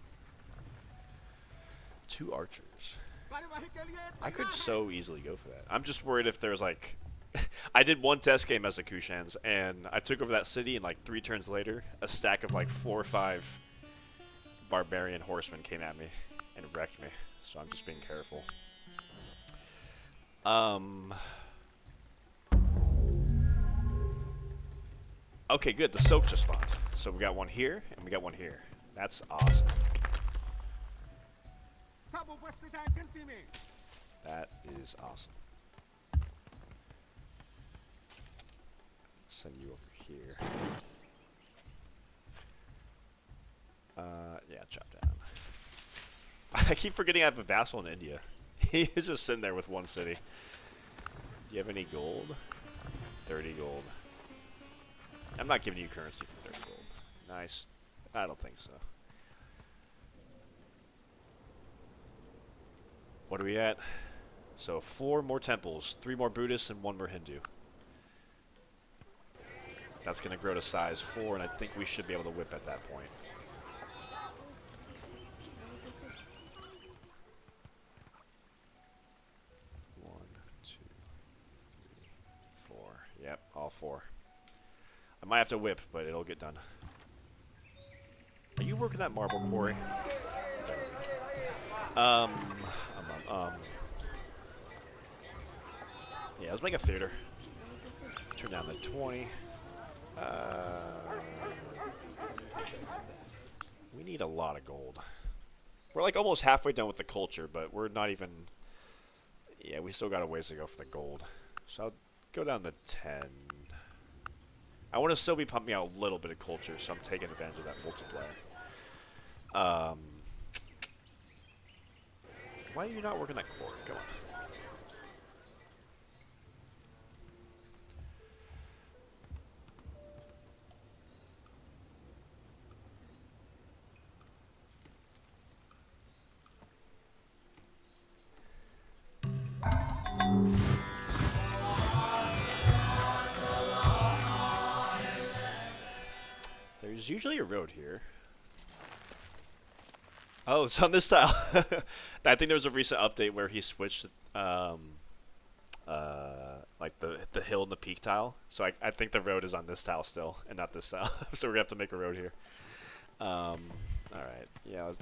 2 archers. I could so easily go for that. I'm just worried if there's like... I did one test game as a Kushans, and I took over that city, and like 3 turns later, a stack of like 4 or 5 barbarian horsemen came at me and wrecked me. So I'm just being careful. Okay, good. The silk just spawned. So we got one here, and we got one here. That's awesome. That is awesome. Send you over here. Yeah, chop down. I keep forgetting I have a vassal in India. He's just sitting there with 1 city. Do you have any gold? 30 gold. I'm not giving you currency for 30 gold. Nice. I don't think so. What are we at? So 4 more temples, 3 more Buddhists, and 1 more Hindu. That's going to grow to size 4, and I think we should be able to whip at that point. One, 2, 3, 4. Yep, all 4. I might have to whip, but it'll get done. Are you working that marble quarry? Yeah, let's make a theater. Turn down the 20. We need a lot of gold. We're like almost halfway done with the culture, but we're not even... Yeah, we still got a ways to go for the gold. So I'll go down to 10. I want to still be pumping out a little bit of culture, so I'm taking advantage of that multiplier. Why are you not working that core? Go on. There's usually a road here. Oh, it's on this tile. I think there was a recent update where he switched, like the hill and the peak tile. So I think the road is on this tile still, and not this tile. So we're gonna have to make a road here. All right, yeah.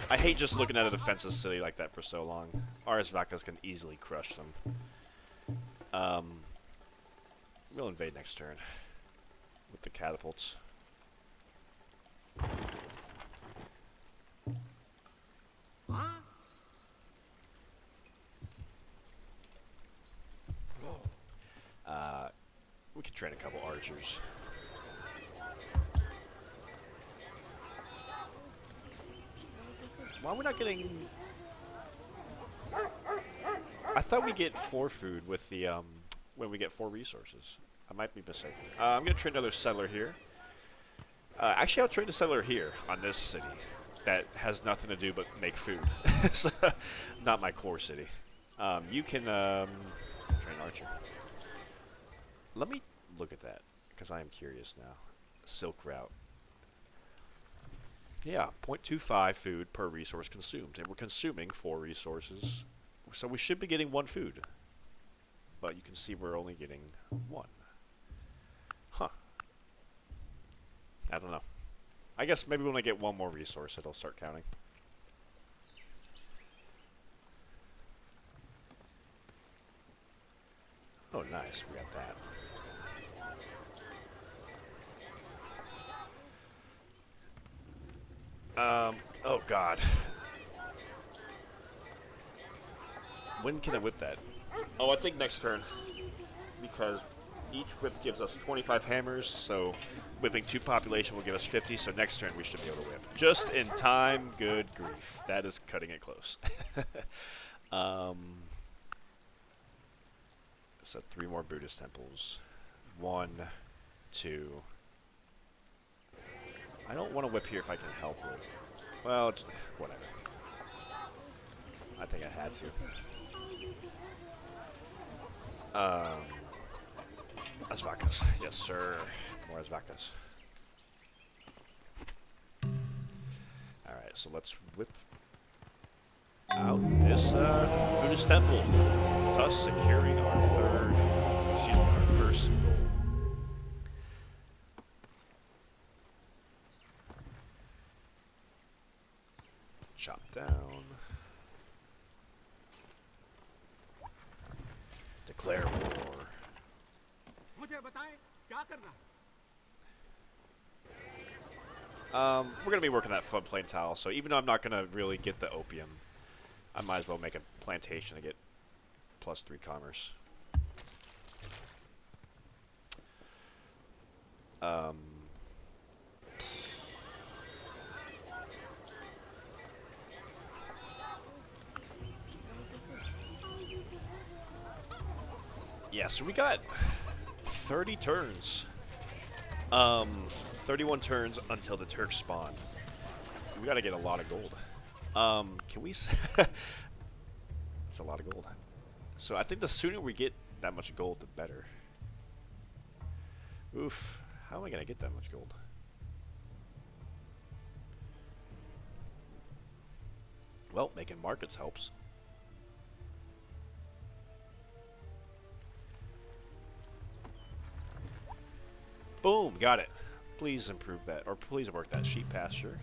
I hate just looking at a defensive city like that for so long. RS Vakas can easily crush them. We'll invade next turn with the catapults. We could train a couple archers. Why are we not getting... I thought we get 4 food with the, when we get 4 resources. I might be mistaken. I'm going to train another settler here. Actually, I'll train a settler here on this city that has nothing to do but make food. So, not my core city. You can train archer. Let me look at that, because I am curious now. Silk route. Yeah, 0.25 food per resource consumed. And we're consuming 4 resources. So we should be getting 1 food. But you can see we're only getting 1. Huh. I don't know. I guess maybe when I get 1 more resource, it'll start counting. Oh, nice. We got that. Oh god. When can I whip that? Oh, I think next turn. Because each whip gives us 25 hammers, so whipping 2 population will give us 50, so next turn we should be able to whip. Just in time, good grief. That is cutting it close. So 3 more Buddhist temples. 1, 2... I don't want to whip here if I can help it. Well, whatever. I think I had to. Asvakas. Yes, sir. More Asvakas. Alright, so let's whip out this Buddhist temple, thus securing our first goal. Chop down. Declare war. We're gonna be working that floodplain tile, so even though I'm not gonna really get the opium, I might as well make a plantation to get +3 commerce. Yeah, so we got 30 turns. 31 turns until the Turks spawn. We gotta get a lot of gold. Can we... It's a lot of gold. So I think the sooner we get that much gold, the better. Oof. How am I gonna get that much gold? Well, making markets helps. Boom, got it. Please improve that, or please work that sheep pasture.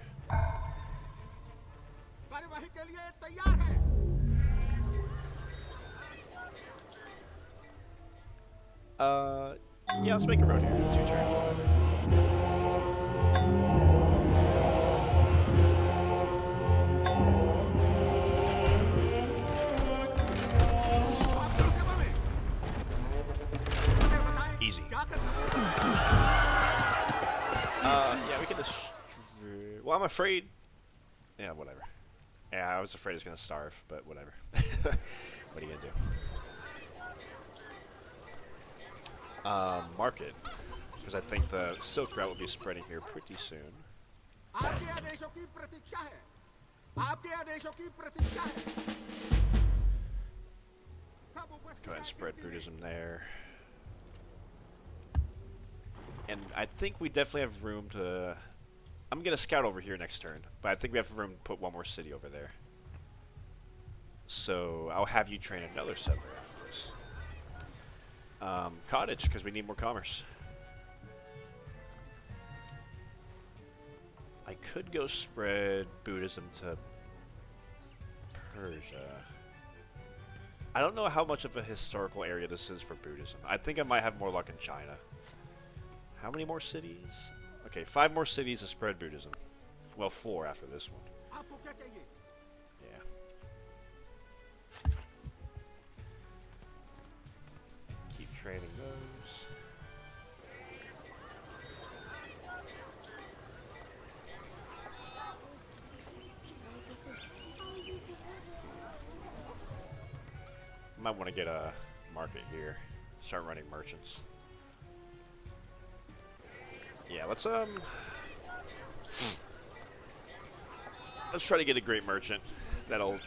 Uh, yeah, let's make a road here. 2 turns. Easy. Yeah, we can just. Well, I'm afraid. Yeah, whatever. Yeah, I was afraid it's gonna starve, but whatever. What are you gonna do? Market, because I think the silk route will be spreading here pretty soon. Go ahead and spread Buddhism there. And I think we definitely have room to... I'm going to scout over here next turn, but I think we have room to put one more city over there. So I'll have you train another settler after this. Cottage, because we need more commerce. I could go spread Buddhism to Persia. I don't know how much of a historical area this is for Buddhism. I think I might have more luck in China. How many more cities? Okay, 5 more cities to spread Buddhism. Well, 4 after this one. Yeah. Keep training those. Might want to get a market here. Start running merchants. Yeah, let's try to get a great merchant. That'll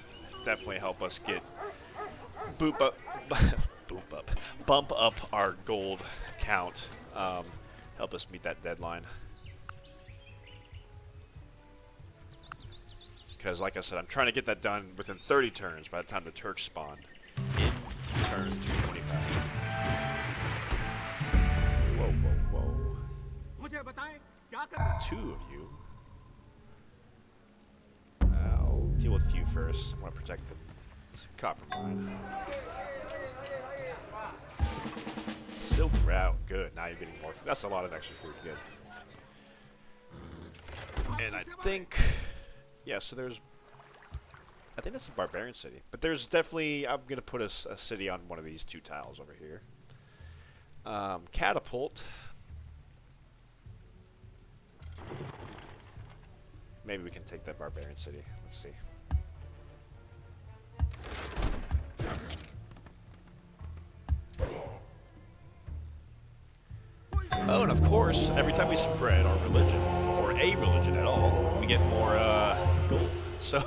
definitely help us get bump up our gold count. Help us meet that deadline. Because, like I said, I'm trying to get that done within 30 turns by the time the Turks spawn in turn 225. Whoa, whoa, whoa. 2 of you. I'll deal with you first. I want to protect the copper mine. Silk route, good. Now you're getting more. That's a lot of extra food, good. And I think, yeah. So there's, I think that's a barbarian city, but there's definitely. I'm gonna put a city on one of these 2 tiles over here. Catapult. Maybe we can take that barbarian city. Let's see. Oh, and of course, every time we spread our religion, or a religion at all, we get more gold. So,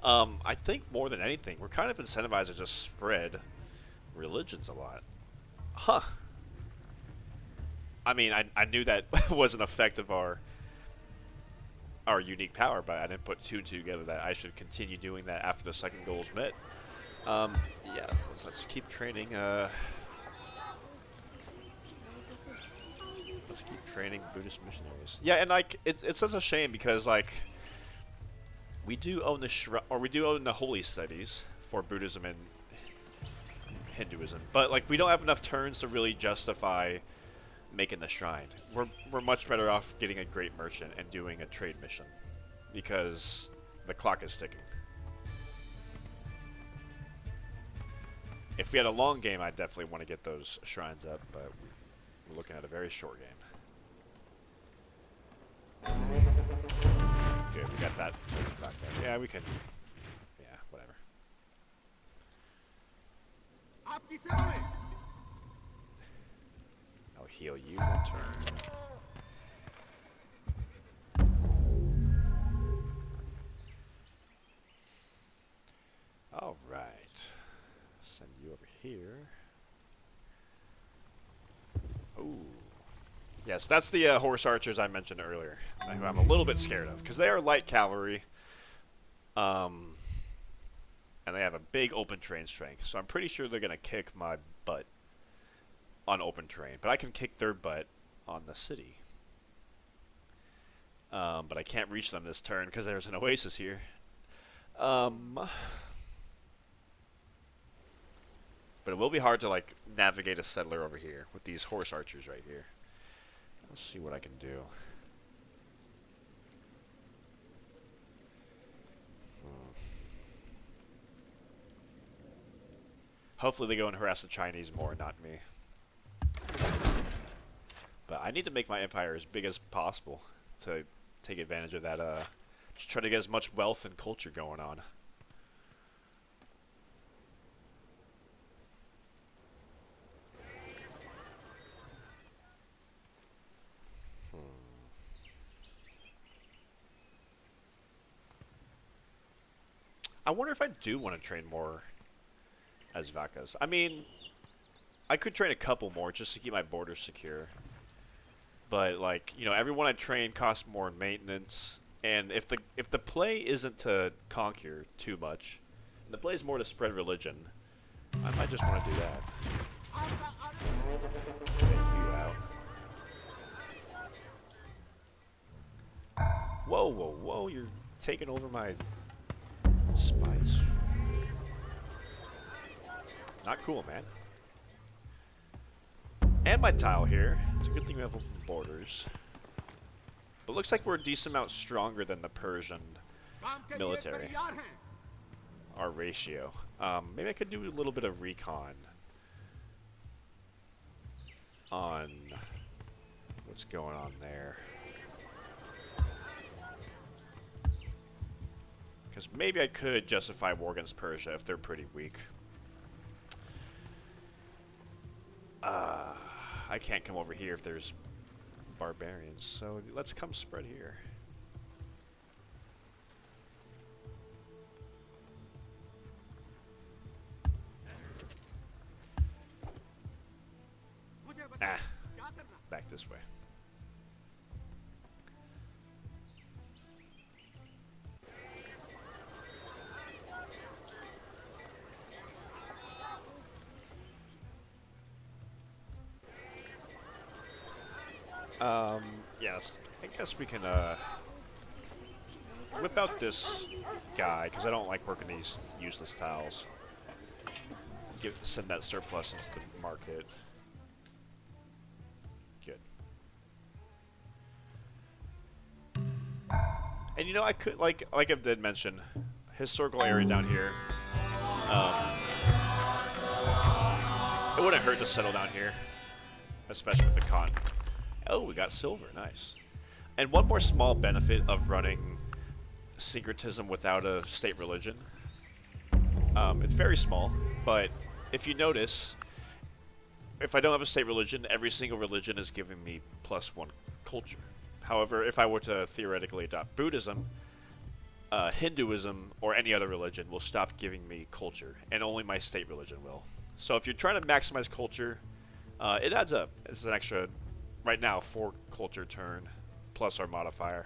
I think more than anything, we're kind of incentivized to just spread religions a lot. Huh. I mean, I knew that was an effect of our unique power, but I didn't put 2 together that I should continue doing that after the second goal is met. Yeah, let's keep training. Let's keep training Buddhist missionaries. Yeah, and like it's such a shame because like we do own the holy cities for Buddhism and Hinduism, but like we don't have enough turns to really justify making the shrine. We're much better off getting a great merchant and doing a trade mission because the clock is ticking. If we had a long game, I'd definitely want to get those shrines up, but we're looking at a very short game. Good, we got that back there. Yeah, we can. Yeah, whatever. I'll heal you one turn. All right. Send you over here. Ooh. Yes, that's the horse archers I mentioned earlier, who I'm a little bit scared of, because they are light cavalry, and they have a big open terrain strength, so I'm pretty sure they're going to kick my butt on open terrain, but I can kick their butt on the city. But I can't reach them this turn because there's an oasis here. But it will be hard to like navigate a settler over here with these horse archers right here. Let's see what I can do. Hopefully they go and harass the Chinese more, not me. But I need to make my empire as big as possible to take advantage of that, just try to get as much wealth and culture going on. I wonder if I do want to train more as Vakas. I mean, I could train a couple more just to keep my borders secure. But like, you know, everyone I train costs more in maintenance, and if the play isn't to conquer too much, and the play is more to spread religion, I might just want to do that. Take you out. Whoa, whoa, whoa! You're taking over my spice. Not cool, man. And my tile here. It's a good thing we have open borders. But looks like we're a decent amount stronger than the Persian military. Our ratio. Maybe I could do a little bit of recon on what's going on there. Because maybe I could justify war against Persia if they're pretty weak. I can't come over here if there's barbarians, so let's come spread here. Ah, back this way. Yes, I guess we can, whip out this guy, because I don't like working these useless tiles. Send that surplus into the market. Good. And you know, I could, like I did mention, historical area down here. It wouldn't hurt to settle down here, especially with the cotton. Oh, we got silver. Nice. And one more small benefit of running syncretism without a state religion. It's very small, but if you notice, if I don't have a state religion, every single religion is giving me +1 culture. However, if I were to theoretically adopt Buddhism, Hinduism, or any other religion will stop giving me culture, and only my state religion will. So if you're trying to maximize culture, it adds up. It's an extra... Right now, 4 culture turn, plus our modifier.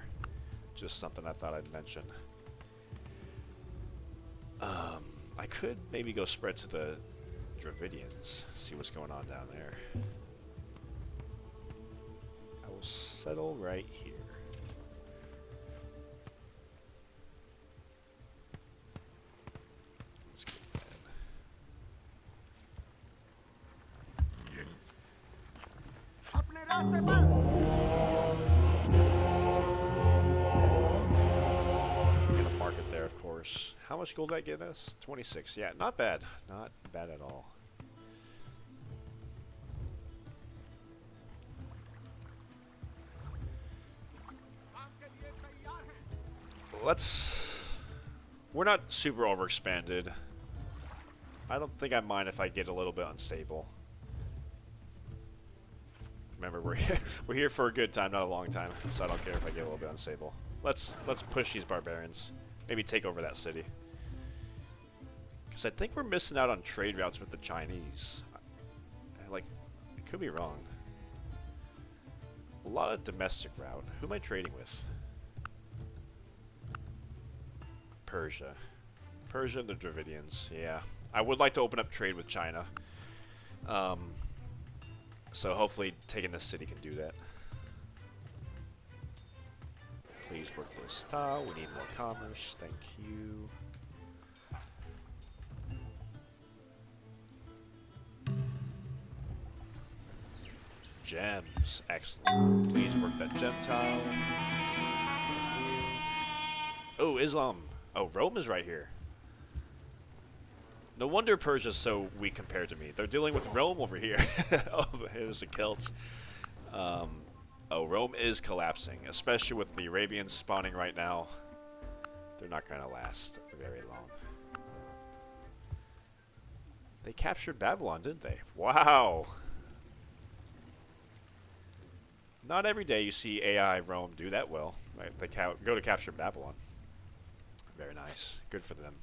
Just something I thought I'd mention. I could maybe go spread to the Dravidians, see what's going on down there. I will settle right here. Let's get that. Gonna market there, of course. How much gold did that get us? 26. Yeah, not bad. Not bad at all. We're not super overexpanded. I don't think I mind if I get a little bit unstable. Remember, we're here for a good time, not a long time, so I don't care if I get a little bit unstable. Let's push these barbarians. Maybe take over that city. Because I think we're missing out on trade routes with the Chinese. I could be wrong. A lot of domestic route. Who am I trading with? Persia. Persia and the Dravidians. Yeah. I would like to open up trade with China. So hopefully taking this city can do that. Please work this tile. We need more commerce. Thank you. gems. Excellent. Please work that gem tile. Oh, Islam. Oh, Rome is right here. No wonder Persia's so weak compared to me. They're dealing with Rome over here. Oh, here's the Celts. Oh, Rome is collapsing, especially with the Arabians spawning right now. They're not going to last very long. They captured Babylon, didn't they? Wow. Not every day you see AI Rome do that well. Right? They go to capture Babylon. Very nice. Good for them.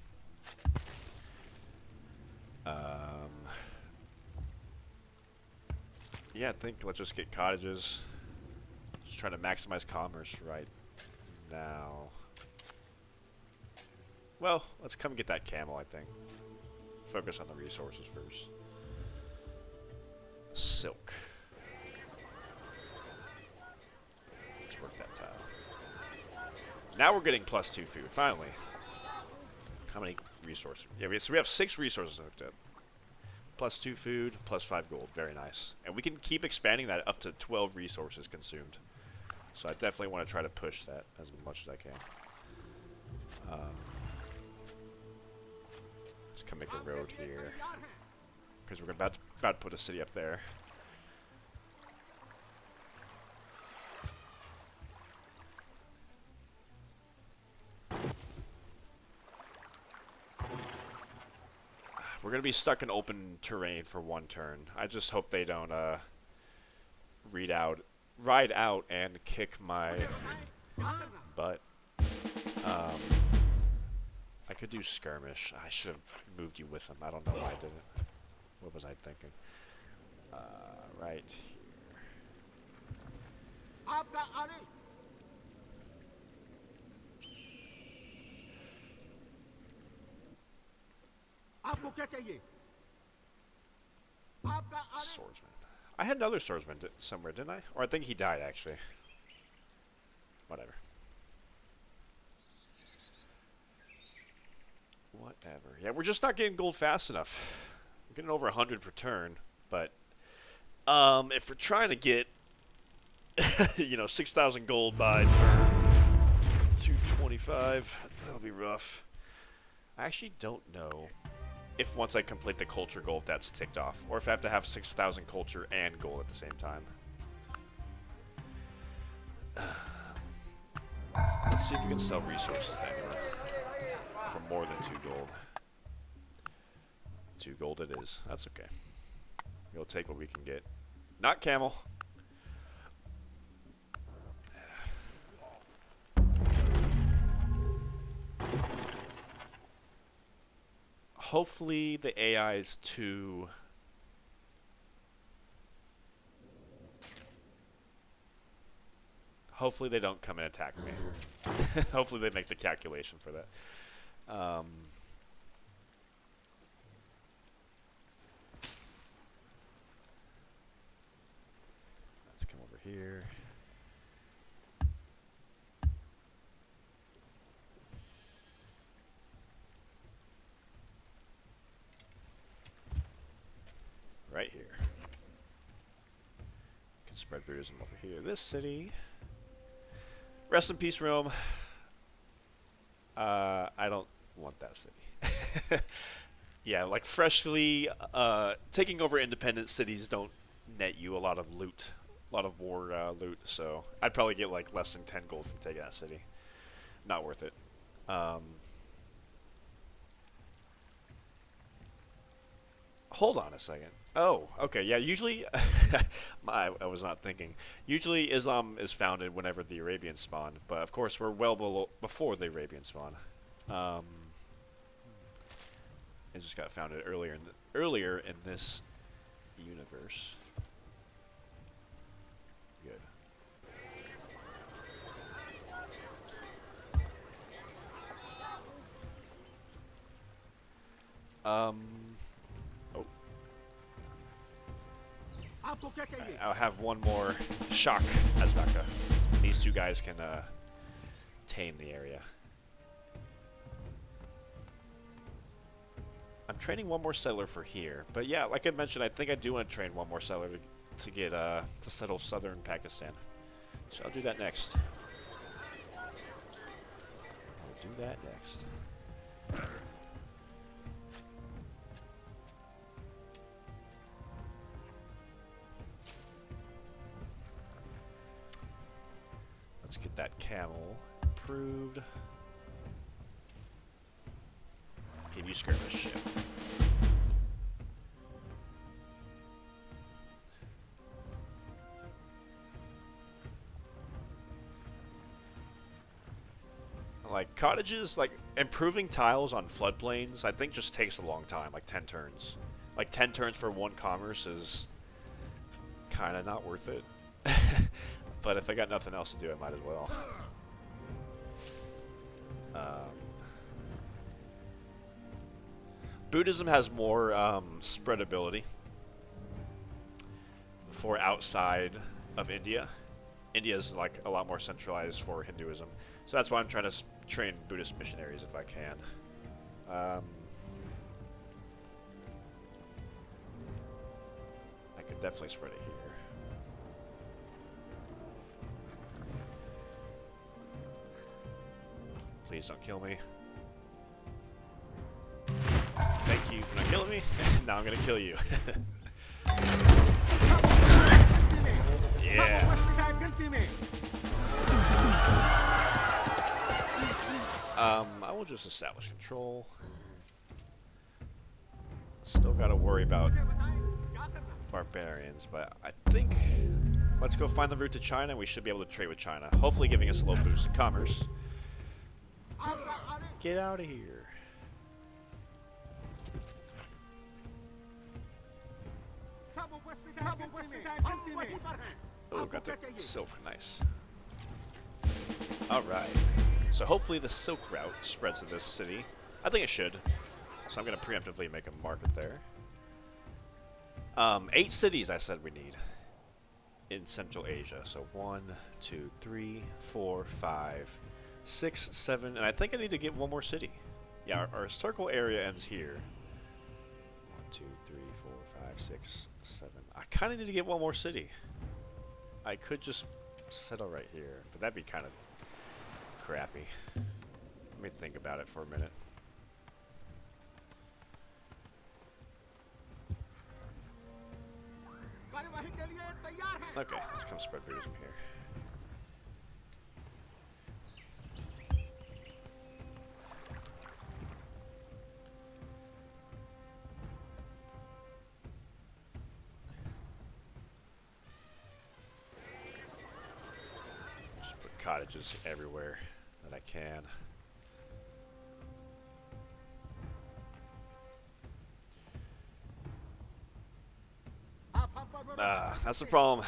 Yeah, I think let's just get cottages. Just trying to maximize commerce right now. Well, let's come get that camel, I think. Focus on the resources first. Silk. Let's work that tile. Now we're getting +2 food, finally. How many resources? Yeah, so we have 6 resources hooked up. +2 food, +5 gold. Very nice. And we can keep expanding that up to 12 resources consumed. So I definitely want to try to push that as much as I can. Let's come make a road here. Because we're about to put a city up there. We're going to be stuck in open terrain for one turn. I just hope they don't ride out and kick my butt. I could do skirmish. I should have moved you with them. I don't know why I didn't. What was I thinking? Right here. Swordsman. I had another swordsman somewhere, didn't I? Or I think he died, actually. Whatever. Whatever. Yeah, we're just not getting gold fast enough. We're getting over 100 per turn, but if we're trying to get, 6,000 gold by turn 225, that'll be rough. I actually don't know if once I complete the culture goal, if that's ticked off, or if I have to have 6,000 culture and gold at the same time. Let's see if we can sell resources to anyone for more than 2 gold. 2 gold it is. That's okay. We'll take what we can get. Not camel. Hopefully the AI is too... Hopefully they don't come and attack me. Hopefully they make the calculation for that. Let's come over here. Right here. Can spread Buddhism over here. This city. Rest in peace, Rome. I don't want that city. Yeah, like freshly taking over independent cities don't net you a lot of loot, a lot of war loot. So I'd probably get like less than 10 gold from taking that city. Not worth it. Hold on a second. Oh, okay, yeah, usually, I was not thinking. Usually Islam is founded whenever the Arabians spawn, but of course we're well before the Arabian spawn. It just got founded earlier in this universe. Good. Oh. I'll have one more shock Azbaka. These 2 guys can tame the area. I'm training one more settler for here, but yeah, like I mentioned, I think I do want to train one more settler to get to settle southern Pakistan. So I'll do that next. I'll do that next. Let's get that camel improved. Can you scare this shit? Like cottages, like improving tiles on floodplains, I think just takes a long time, like 10 turns. Like 10 turns for one commerce is kind of not worth it. But if I got nothing else to do, I might as well. Buddhism has more spreadability for outside of India. India is like a lot more centralized for Hinduism. So that's why I'm trying to train Buddhist missionaries if I can. I could definitely spread it here. Please don't kill me. Thank you for not killing me. Now I'm gonna kill you. Yeah. I will just establish control. Still gotta worry about barbarians, but I think let's go find the route to China and we should be able to trade with China. Hopefully giving us a little boost in commerce. Get out of here. Oh, got the silk, nice. Alright. So hopefully the silk route spreads to this city. I think it should. So I'm going to preemptively make a market there. 8 cities I said we need in Central Asia. So 1, 2, 3, 4, 5, 6, 7, and I think I need to get one more city. Yeah, our historical area ends here. 1, 2, 3, 4, 5, 6, 7. I kind of need to get one more city. I could just settle right here, but that'd be kind of crappy. Let me think about it for a minute. Okay, let's come spread Buddhism here. Just put cottages everywhere that I can. That's the problem.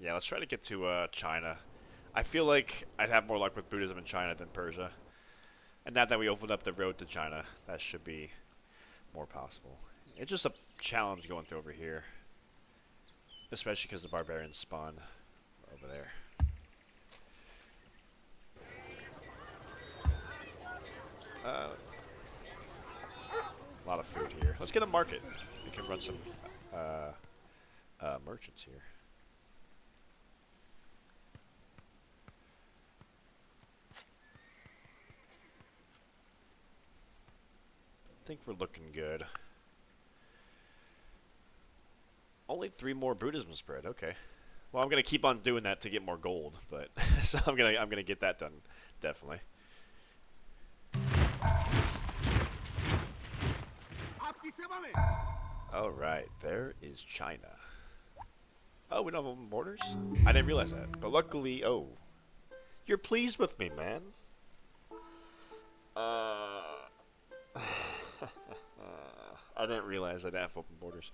Yeah, let's try to get to China. I feel like I'd have more luck with Buddhism in China than Persia. And now that we opened up the road to China, that should be more possible. It's just a challenge going through over here. Especially because the barbarians spawn over there. A lot of food here. Let's get a market. We can run some merchants here. I think we're looking good. Only 3 more Buddhism spread. Okay. Well, I'm gonna keep on doing that to get more gold, but so I'm gonna get that done definitely. All right, there is China. Oh, we don't have open borders? I didn't realize that. But luckily, oh, you're pleased with me, man. I didn't realize I didn't have open borders.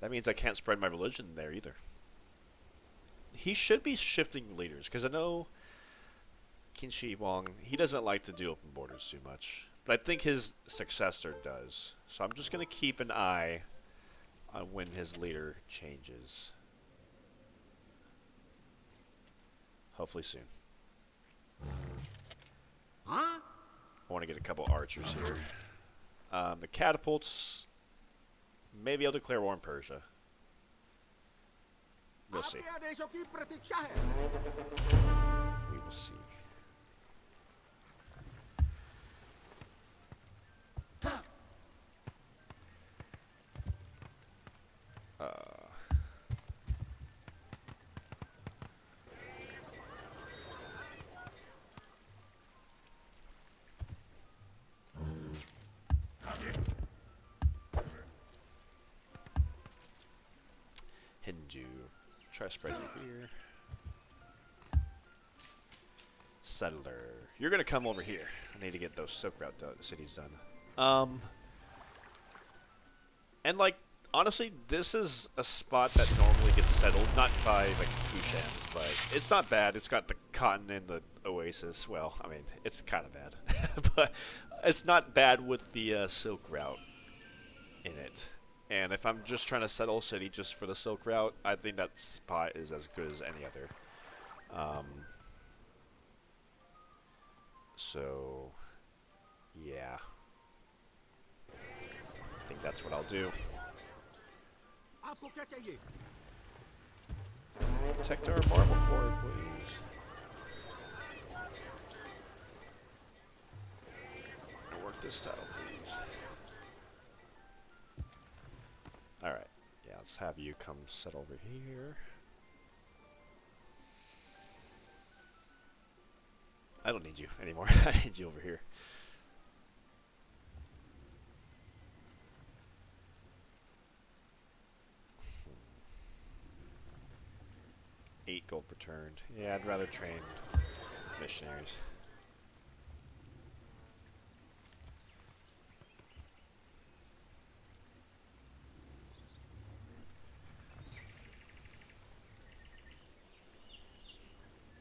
That means I can't spread my religion there either. He should be shifting leaders, because I know Qin Shi Huang, he doesn't like to do open borders too much. But I think his successor does. So I'm just going to keep an eye on when his leader changes. Hopefully soon. Huh? want to get a couple archers here. The catapults. Maybe I'll declare war on Persia. We'll see. We will see. Hindu. Try to spread you here. Settler. You're gonna come over here. I need to get those Silk Route cities done. And like, honestly, this is a spot that normally gets settled, not by like Kushans, but it's not bad. It's got the cotton and the oasis. Well, I mean, it's kind of bad, but it's not bad with the Silk Route in it. And if I'm just trying to settle a city just for the Silk Route, I think that spot is as good as any other. So, yeah. I think that's what I'll do. Protect our marble core, please. And work this tile, please. Alright. Yeah, let's have you come sit over here. I don't need you anymore. I need you over here. $8 gold returned. Yeah, I'd rather train missionaries.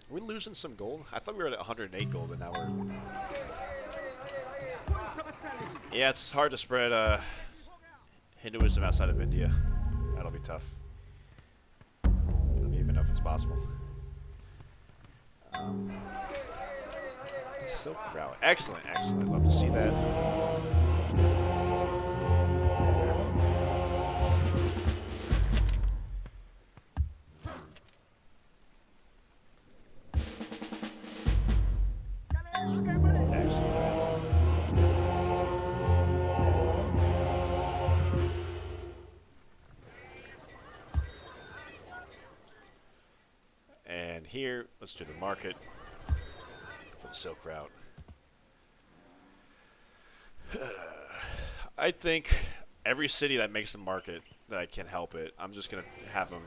Are we losing some gold? I thought we were at 108 gold, but now we're... Yeah, it's hard to spread Hinduism outside of India. That'll be tough. I don't even know if it's possible. Silk Route. Excellent, excellent. Love to see that. Here, let's do the market for the Silk Route. I think every city that makes a market that I can help it, I'm just gonna have them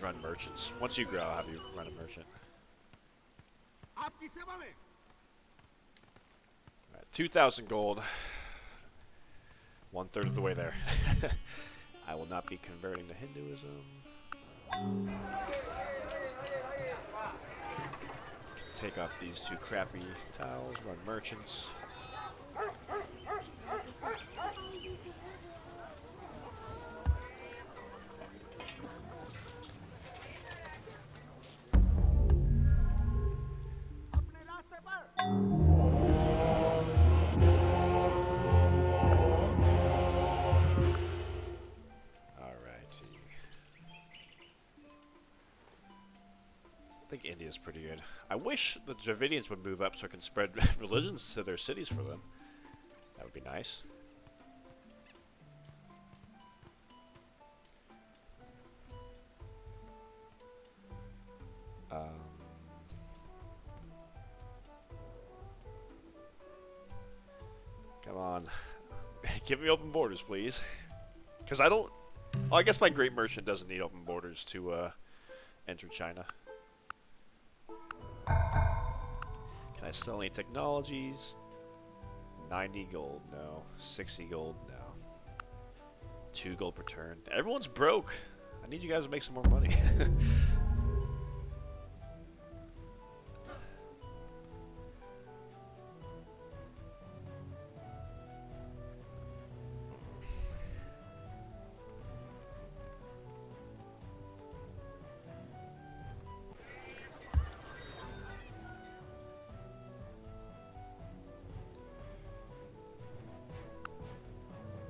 run merchants. Once you grow, I'll have you run a merchant. Alright, 2,000 gold. 1/3 of the way there. I will not be converting to Hinduism. Take off these two crappy tiles, run merchants. I think India's pretty good. I wish the Dravidians would move up so I can spread religions to their cities for them. That would be nice. Come on. Give me open borders, please. Because I don't... Well, I guess my great merchant doesn't need open borders to enter China. Can I sell any technologies? 90 gold, no. 60 gold, no. 2 gold per turn. Everyone's broke. I need you guys to make some more money.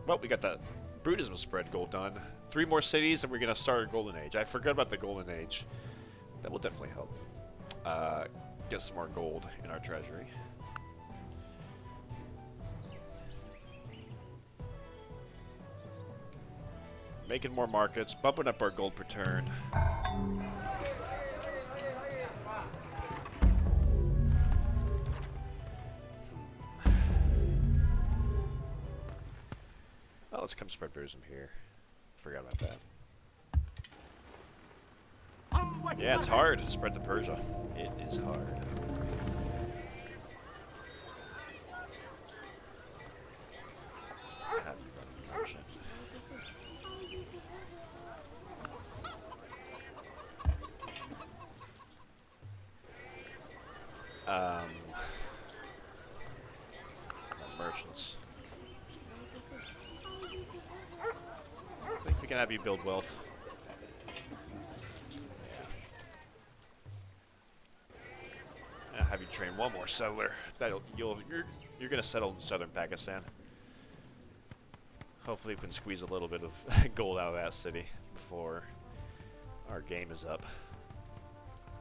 Well, we got the Buddhism spread goal done. 3 more cities and we're going to start a golden age. I forgot about the golden age. That will definitely help. Get some more gold in our treasury. Making more markets, bumping up our gold per turn. Oh, let's come spread Buddhism here. Forgot about that. Yeah, it's hard to spread to Persia. It is hard. Have you run a merchant? Merchants. I think we can have you build wealth. Yeah. Have you train one more settler. You're gonna settle in southern Pakistan. Hopefully we can squeeze a little bit of gold out of that city before our game is up.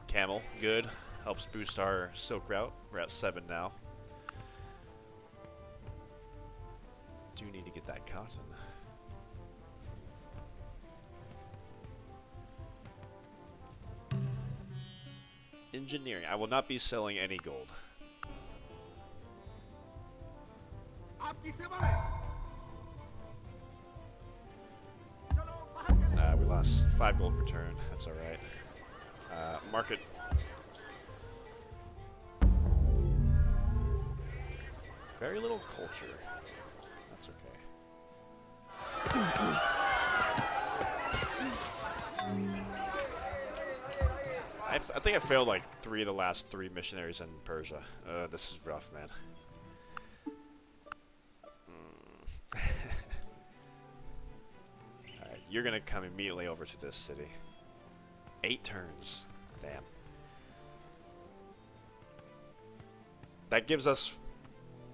Camel, good. Helps boost our silk route. We're at 7 now. Do need to get that cotton. Engineering. I will not be selling any gold. We lost 5 gold per turn. That's alright. Market. Very little culture. That's okay. I think I failed like 3 of the last 3 missionaries in Persia. This is rough, man. Alright, you're gonna come immediately over to this city. 8 turns. Damn. That gives us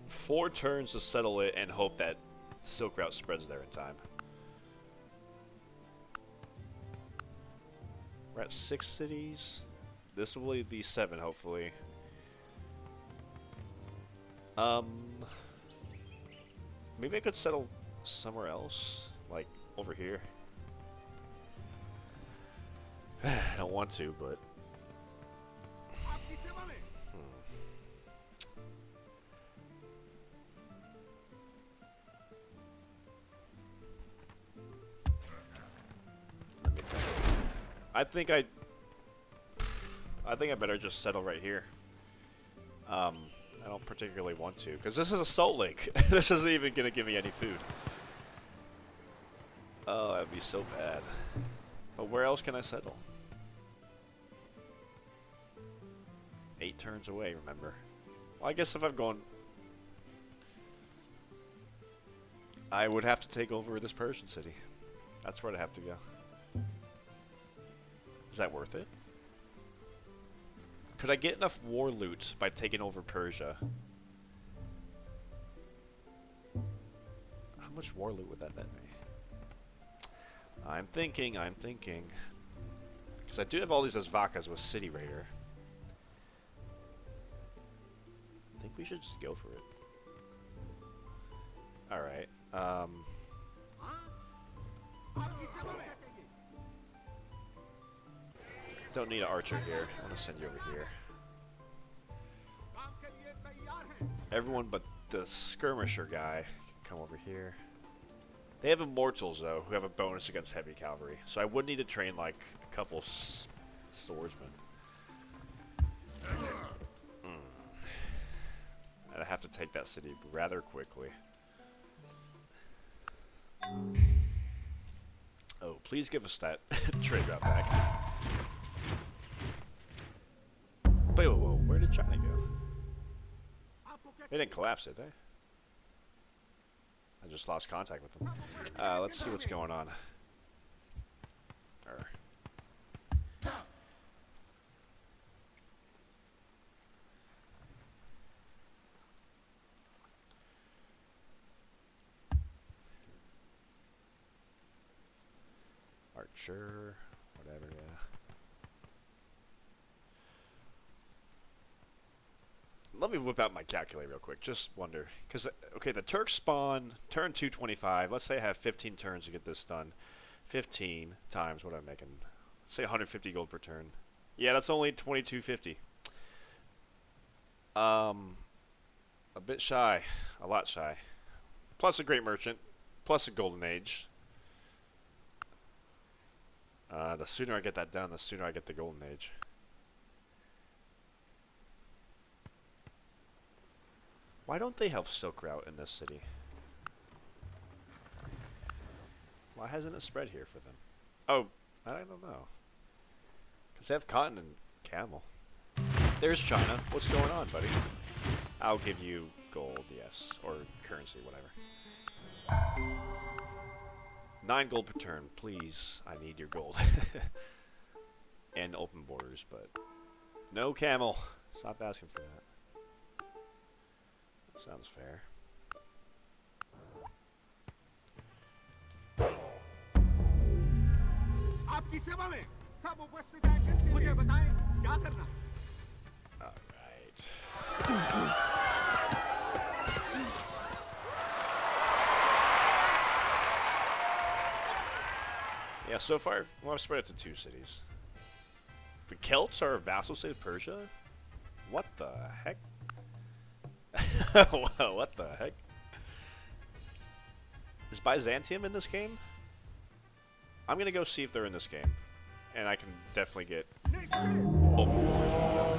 4 turns to settle it and hope that Silk Route spreads there in time. We're at 6 cities. This will be 7, hopefully. Maybe I could settle somewhere else, like over here. I don't want to, but let me think. I think I better just settle right here. I don't particularly want to, because this is a salt lake. This isn't even gonna give me any food. Oh, that'd be so bad. But where else can I settle? 8 turns away, remember. Well, I guess if I'm going, I would have to take over this Persian city. That's where I'd have to go. Is that worth it? Could I get enough war loot by taking over Persia? How much war loot would that net me? I'm thinking. Because I do have all these Asvakas with City Raider. I think we should just go for it. Alright. Don't need an archer here. I want to send you over here. Everyone but the skirmisher guy can come over here. They have immortals, though, who have a bonus against heavy cavalry. So I would need to train, like, a couple swordsmen. And I have to take that city rather quickly. Oh, please give us that trade route back. Wait, whoa, where did China go? They didn't collapse, did they? I just lost contact with them. Let's see what's going on. Sure. Whatever, yeah. Let me whip out my calculator real quick. Just wonder. Because, okay, the Turks spawn turn 225. Let's say I have 15 turns to get this done. 15 times what I'm making. Let's say 150 gold per turn. Yeah, that's only 2250. A bit shy. A lot shy. Plus a great merchant. Plus a golden age. The sooner I get that done, the sooner I get the golden age. Why don't they have Silk Route in this city? Why hasn't it spread here for them? Oh, I don't know. Because they have cotton and camel. There's China. What's going on, buddy? I'll give you gold, yes. Or currency, whatever. 9 gold per turn, please. I need your gold. And open borders, but no camel. Stop asking for that. Sounds fair. Alright. Yeah, so far, well, I've spread it to 2 cities. The Celts are a vassal state of Persia? What the heck? What the heck? Is Byzantium in this game? I'm gonna go see if they're in this game. And I can definitely get open doors with them.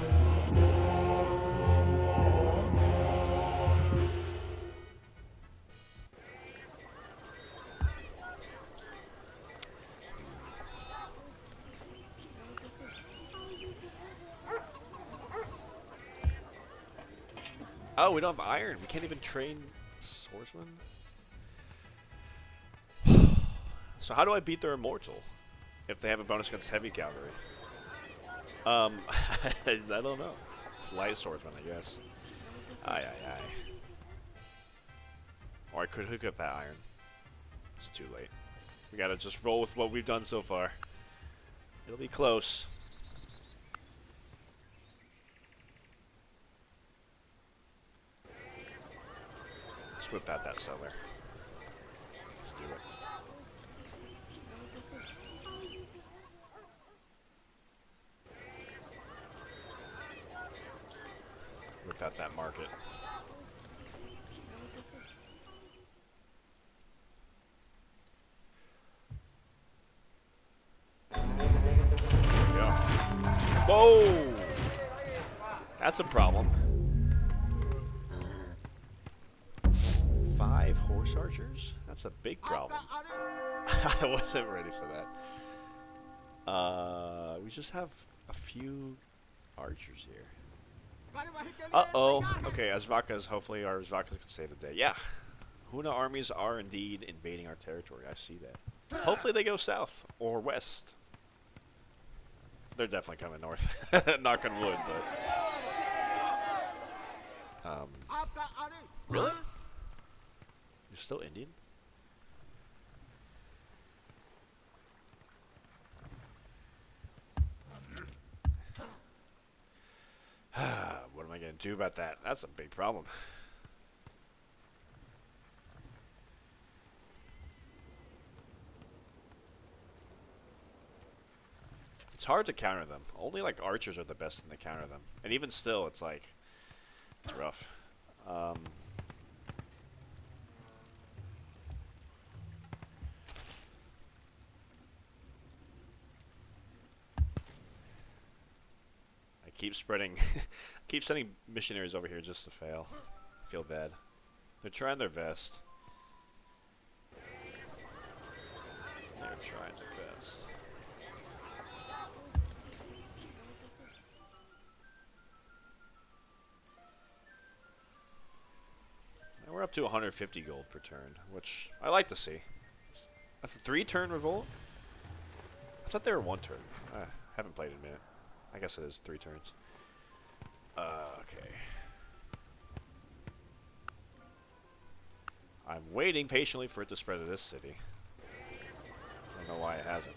Oh, we don't have iron. We can't even train swordsmen. So how do I beat their immortal if they have a bonus against heavy cavalry? I don't know. It's light swordsman, I guess. Aye. Or I could hook up that iron. It's too late. We gotta just roll with what we've done so far. It'll be close. Let's whip out that settler. Let's do it. Whip out that market. Yeah. Whoa! That's a problem. 5 horse archers? That's a big problem. I wasn't ready for that. We just have a few archers here. Uh-oh. Okay, Azvakas, hopefully our Azvakas can save the day. Yeah. Huna armies are indeed invading our territory. I see that. Hopefully they go south or west. They're definitely coming north. Knock on wood, but... Really? You're still Indian? What am I going to do about that? That's a big problem. It's hard to counter them. Only like archers are the best thing to counter them. And even still, it's like, it's rough. I keep spreading, keep sending missionaries over here just to fail. I feel bad. They're trying their best. They're trying their best. And we're up to 150 gold per turn, which I like to see. That's a 3-turn revolt? I thought they were 1 turn. I haven't played in a minute. I guess it is 3 turns. Okay. I'm waiting patiently for it to spread to this city. I don't know why it hasn't.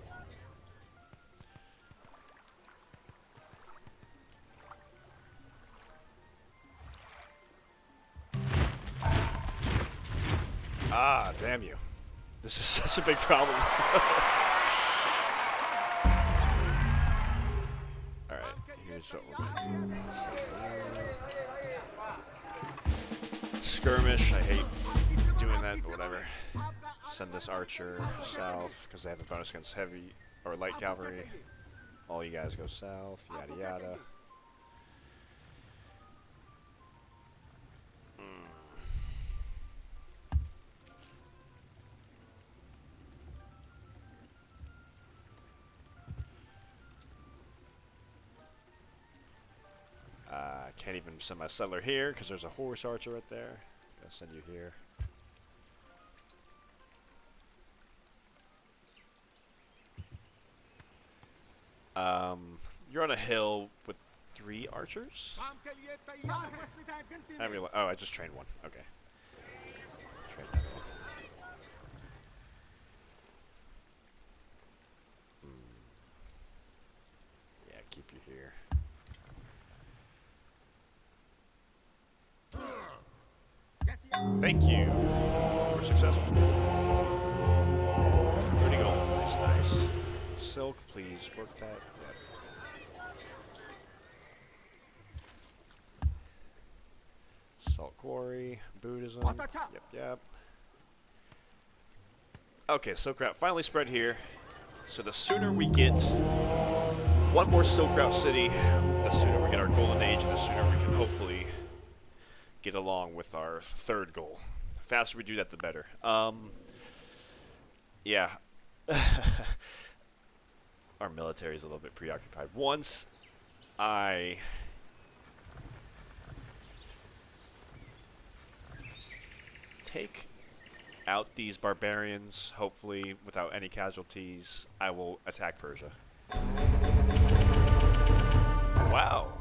Ah, damn you. This is such a big problem. Alright, here's what we're gonna do. Skirmish, I hate doing that, but whatever. Send this archer south, because they have a bonus against heavy or light cavalry. All you guys go south, yada yada. Can't even send my settler here because there's a horse archer right there. Gotta send you here. You're on a hill with 3 archers? Oh, I just trained one. Okay. Trained that one. Yeah, keep you here. Thank you. We're successful. 30 gold. Nice, nice. Silk, please work that. Yep. Salt quarry, Buddhism. Yep, yep. Okay, Silk Route finally spread here. So the sooner we get one more Silk Route city, the sooner we get our golden age, and the sooner we can hopefully get along with our 3rd goal. The faster we do that, the better. Yeah. Our military is a little bit preoccupied. Once I take out these barbarians, hopefully without any casualties, I will attack Persia. Wow.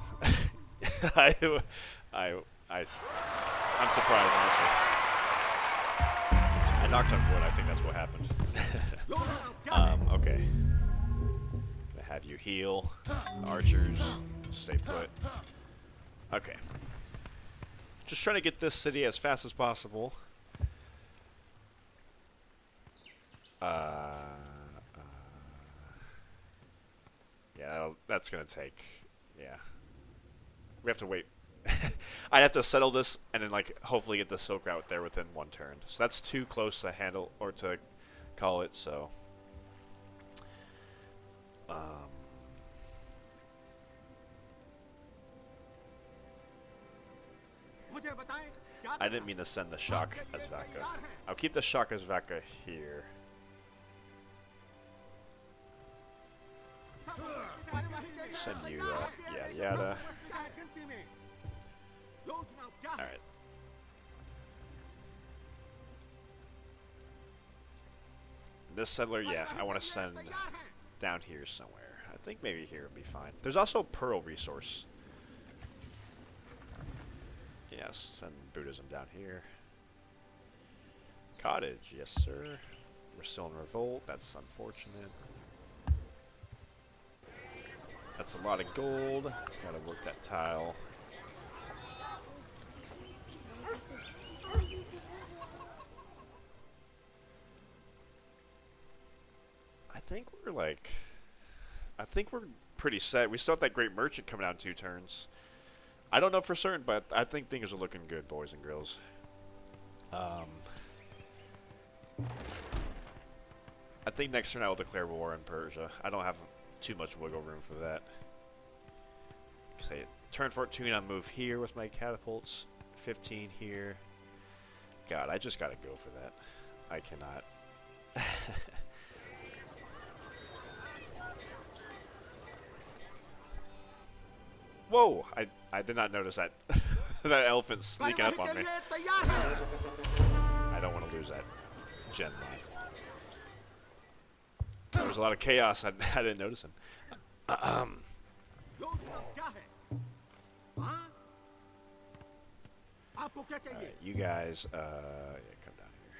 I'm surprised, honestly. I knocked on wood. I think that's what happened. Okay. Gonna have you heal. Archers, stay put. Okay. Just trying to get this city as fast as possible. Yeah, that's gonna take. Yeah. We have to wait. I have to settle this and then, like, hopefully get the Silk Route there within 1 turn. So that's too close to handle or to call it. So, I didn't mean to send the Shock as Vaka. I'll keep the Shock as Vaka here. Send you yada yada. Alright. This settler, yeah, I want to send down here somewhere. I think maybe here would be fine. There's also Pearl resource. Yes, send Buddhism down here. Cottage, yes sir. We're still in revolt, that's unfortunate. That's a lot of gold. Gotta work that tile. I think we're pretty set. We still have that great merchant coming out in 2 turns. I don't know for certain, but I think things are looking good, boys and girls. I think next turn I will declare war in Persia. I don't have too much wiggle room for that. Say turn 14, I'll move here with my catapults. 15 here. God, I just gotta go for that. I cannot. Whoa! I did not notice that that elephant sneaking up on me. I don't want to lose that gen line. There was a lot of chaos. I didn't notice him. Alright, you guys, yeah, come down here.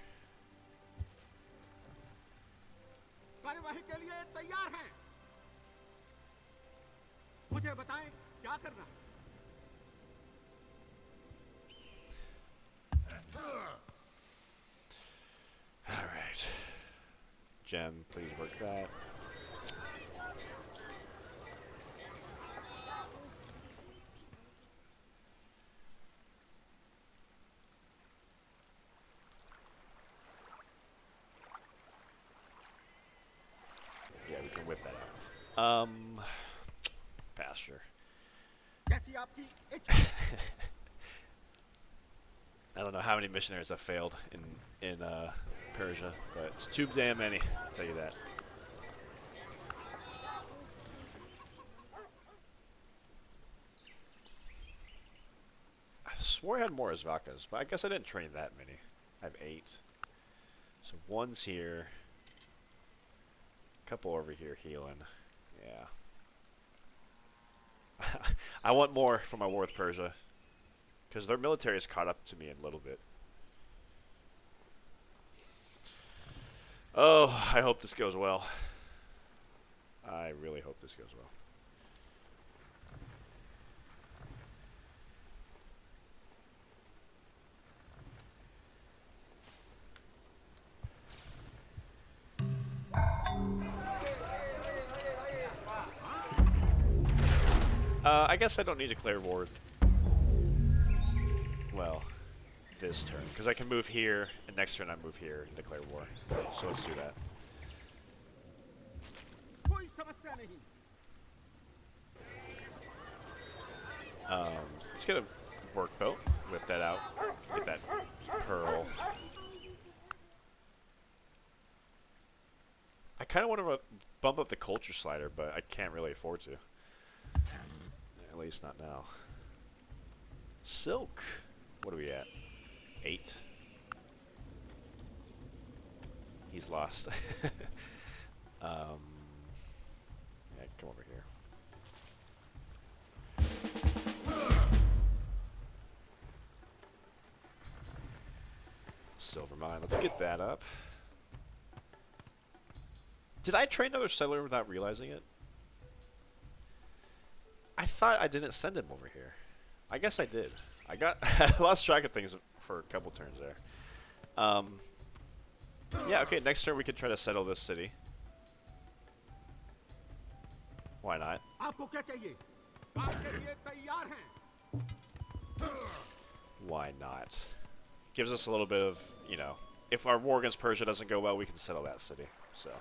gem. Please work that. Yeah, we can whip that out. Pasture. I don't know how many missionaries have failed in Persia, but it's too damn many. I'll tell you that. I swore I had more Asvakas, but I guess I didn't train that many. I have 8. So one's here. A couple over here healing. Yeah. I want more for my war with Persia. Because their military has caught up to me in a little bit. Oh, I hope this goes well. I really hope this goes well. I guess I don't need to declare war. Well, this turn. Because I can move here, and next turn I move here and declare war. So let's do that. Let's get a work boat. Whip that out. Get that pearl. I kind of want to bump up the culture slider, but I can't really afford to. At least not now. Silk. What are we at? 8. He's lost. Yeah, come over here. Silver mine. Let's get that up. Did I train another settler without realizing it? I thought I didn't send him over here. I guess I did. I lost track of things for a couple turns there. Yeah, okay, next turn we could try to settle this city. Why not? Why not? Gives us a little bit of, you know, if our war against Persia doesn't go well, we can settle that city. So,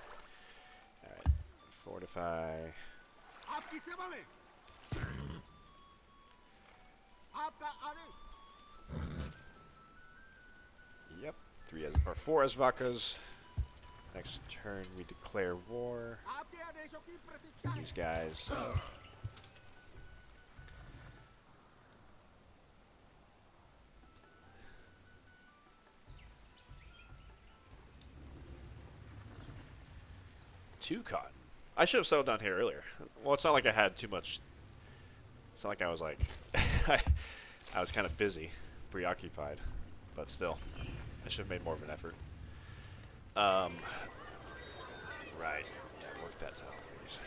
alright. Fortify. Yep, 4 Asvakas. Next turn we declare war. These guys. Two cotton. I should have settled down here earlier. Well, it's not like I had too much. It's not like I was like, I was kind of busy, preoccupied, but still, I should have made more of an effort. Right. Yeah, work that out, please.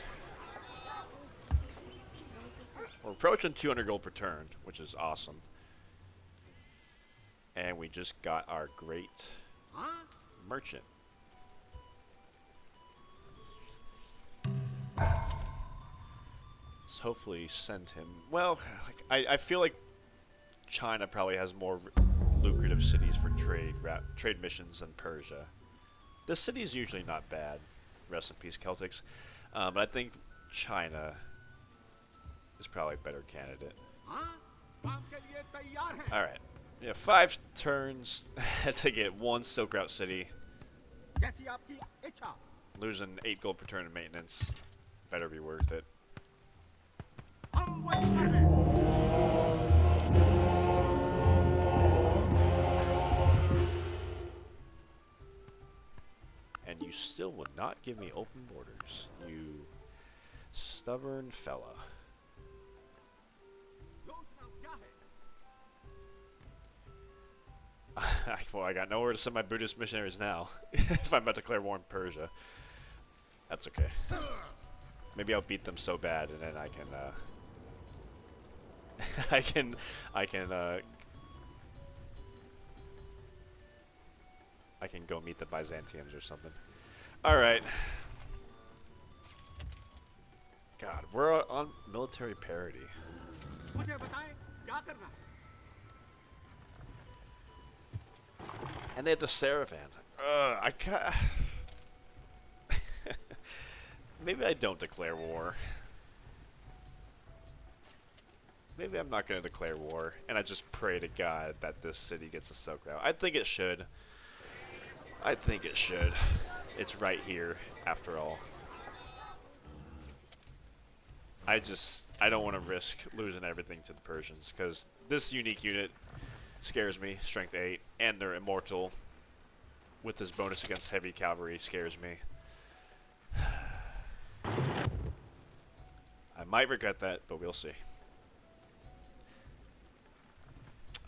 We're approaching 200 gold per turn, which is awesome. And we just got our great merchant. Let's hopefully send him. Well, I feel like China probably has more lucrative cities for trade missions than Persia. This city is usually not bad. Rest in peace, Celtics. But I think China is probably a better candidate. Alright. Yeah, 5 turns to get 1 Silk Route city. Losing 8 gold per turn in maintenance. Better be worth it. And you still would not give me open borders, you stubborn fella. Well, I got nowhere to send my Buddhist missionaries now. If I'm about to declare war in Persia. That's okay. Maybe I'll beat them so bad, and then I can, I can go meet the Byzantiums or something. Alright. God, we're on military parity. And they have the Saravan. I can't. Maybe I don't declare war. Maybe I'm not going to declare war, and I just pray to God that this city gets a Silk Route. I think it should. I think it should. It's right here, after all. I don't want to risk losing everything to the Persians, because this unique unit scares me, strength 8, and they're immortal. With this bonus against heavy cavalry scares me. I might regret that, but we'll see.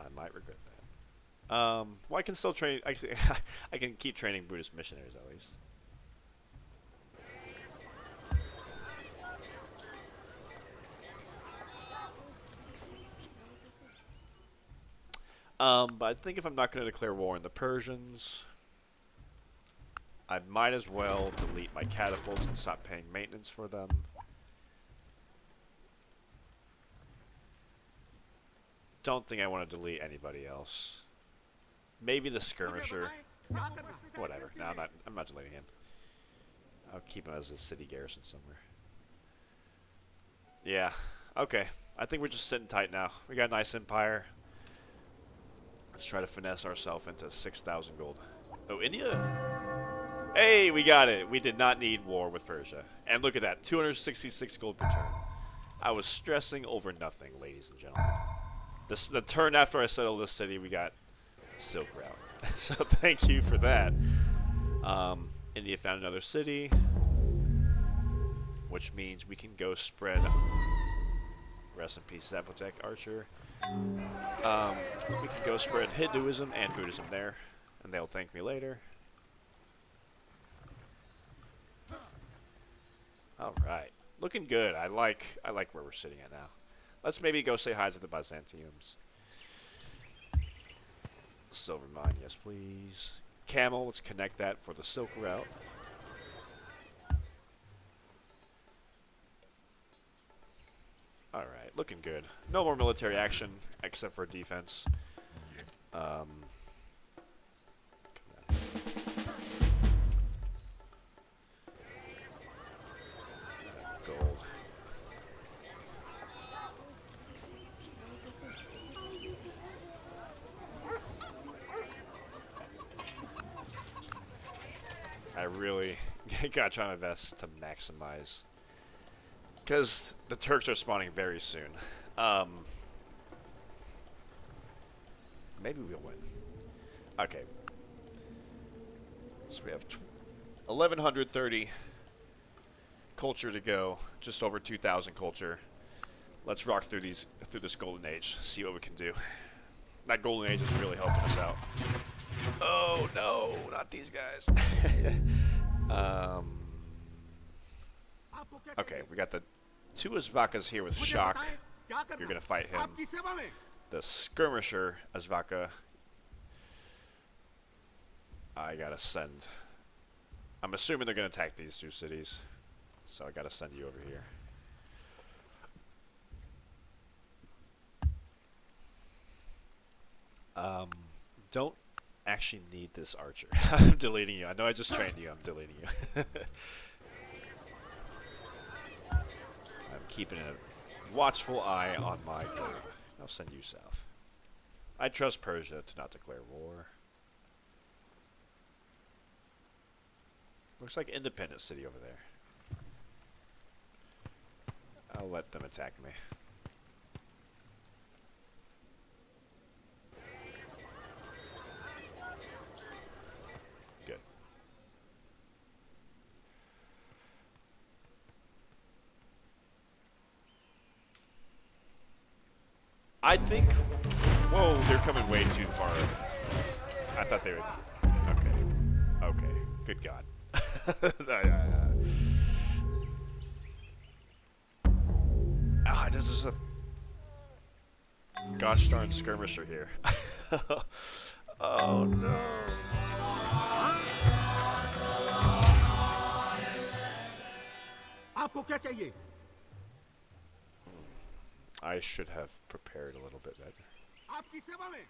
I might regret that. Well, I can still train. I can keep training Buddhist missionaries at least. But I think if I'm not going to declare war on the Persians, I might as well delete my catapults and stop paying maintenance for them. Don't think I want to delete anybody else. Maybe the skirmisher. Whatever. No, I'm not deleting him. I'll keep him as a city garrison somewhere. Yeah. Okay. I think we're just sitting tight now. We got a nice empire. Let's try to finesse ourselves into 6,000 gold. Oh, India? Hey, we got it. We did not need war with Persia. And look at that. 266 gold per turn. I was stressing over nothing, ladies and gentlemen. The turn after I settled this city, we got Silk Route. So thank you for that. India found another city, which means we can go spread. Rest in peace, Zapotec Archer. We can go spread Hinduism and Buddhism there, and they'll thank me later. All right, looking good. I like where we're sitting at now. Let's maybe go say hi to the Byzantiums. Silver mine, yes please. Camel, let's connect that for the Silk Route. Alright, looking good. No more military action, except for defense. Gold. I really gotta try my best to maximize, because the Turks are spawning very soon. Maybe we'll win. Okay. So we have 1,130 culture to go, just over 2,000 culture. Let's rock through this golden age, see what we can do. That golden age is really helping us out. Oh no, not these guys. Okay, we got the two Asvakas here with shock. You're gonna fight him. The skirmisher Asvaka. I gotta send. I'm assuming they're gonna attack these two cities, so I gotta send you over here. Don't actually need this archer. I'm deleting you. I know I just trained you. I'm deleting you. I'm keeping a watchful eye on my gold. I'll send you south. I trust Persia to not declare war. Looks like independent city over there. I'll let them attack me. Good. I think... Whoa, they're coming way too far. I thought they would... Okay. Okay. Good God. This is a gosh darn skirmisher here. Oh no. आपको क्या चाहिए? I should have prepared a little bit better. आपकी सेवा में।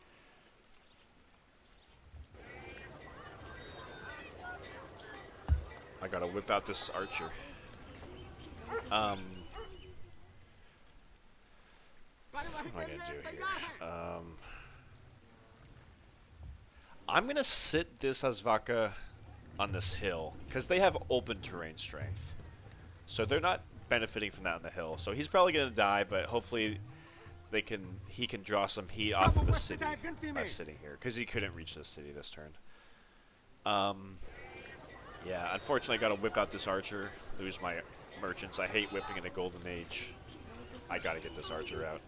I gotta whip out this archer. What am I gonna do here? I'm gonna sit this Asvaka on this hill because they have open terrain strength, so they're not benefiting from that on the hill. So he's probably gonna die, but hopefully he can draw some heat off of the city by sitting here because he couldn't reach the city this turn. Yeah, unfortunately, I gotta whip out this archer, lose my merchants. I hate whipping in a golden age. I gotta get this archer out.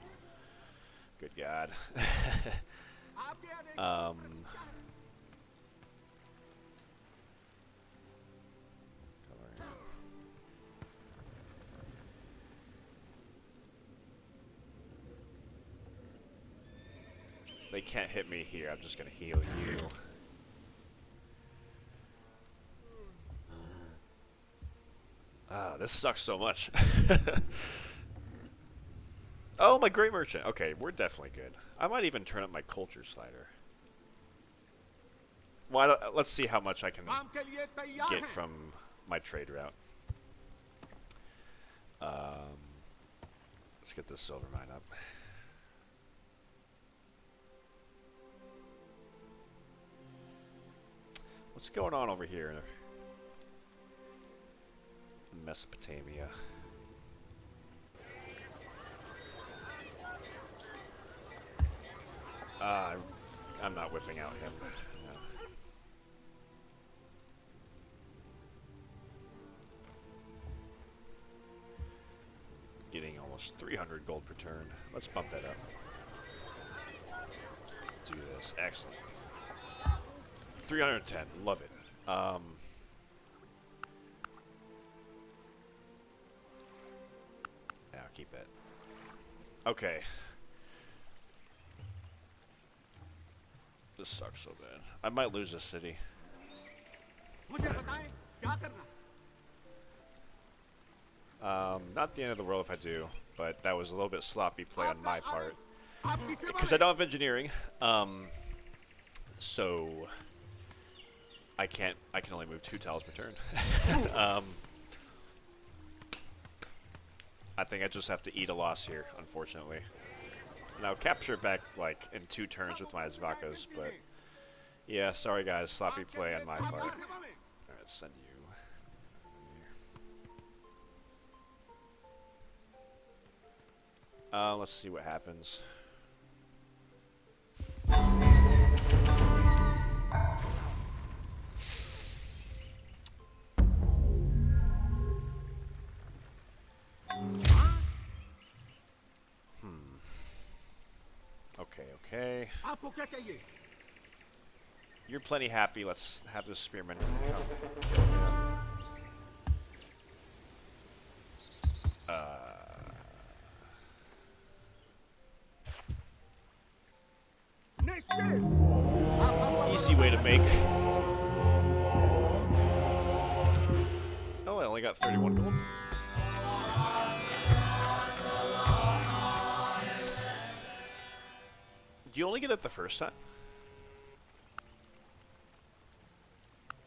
Good God. They can't hit me here. I'm just gonna heal you. Ah, this sucks so much. Oh, my great merchant. Okay, we're definitely good. I might even turn up my culture slider. Well, let's see how much I can get from my trade route. Let's get this silver mine up. What's going on over here in Mesopotamia? I'm not whipping out him. No. Getting almost 300 gold per turn. Let's bump that up. Do this. Excellent. 310. Love it. Yeah, I'll keep that. Okay. This sucks so bad. I might lose this city. Not the end of the world if I do, but that was a little bit sloppy play on my part. Because I don't have engineering, so I can only move 2 tiles per turn. I think I just have to eat a loss here, unfortunately. And I'll capture it back like in 2 turns with my Asvakas, but yeah, sorry guys, sloppy play on my part. Alright, send you. Let's see what happens. Okay. You're plenty happy. Let's have this spearman come kill him. Easy way to make. Oh, I only got 31 gold. Do you only get it the first time?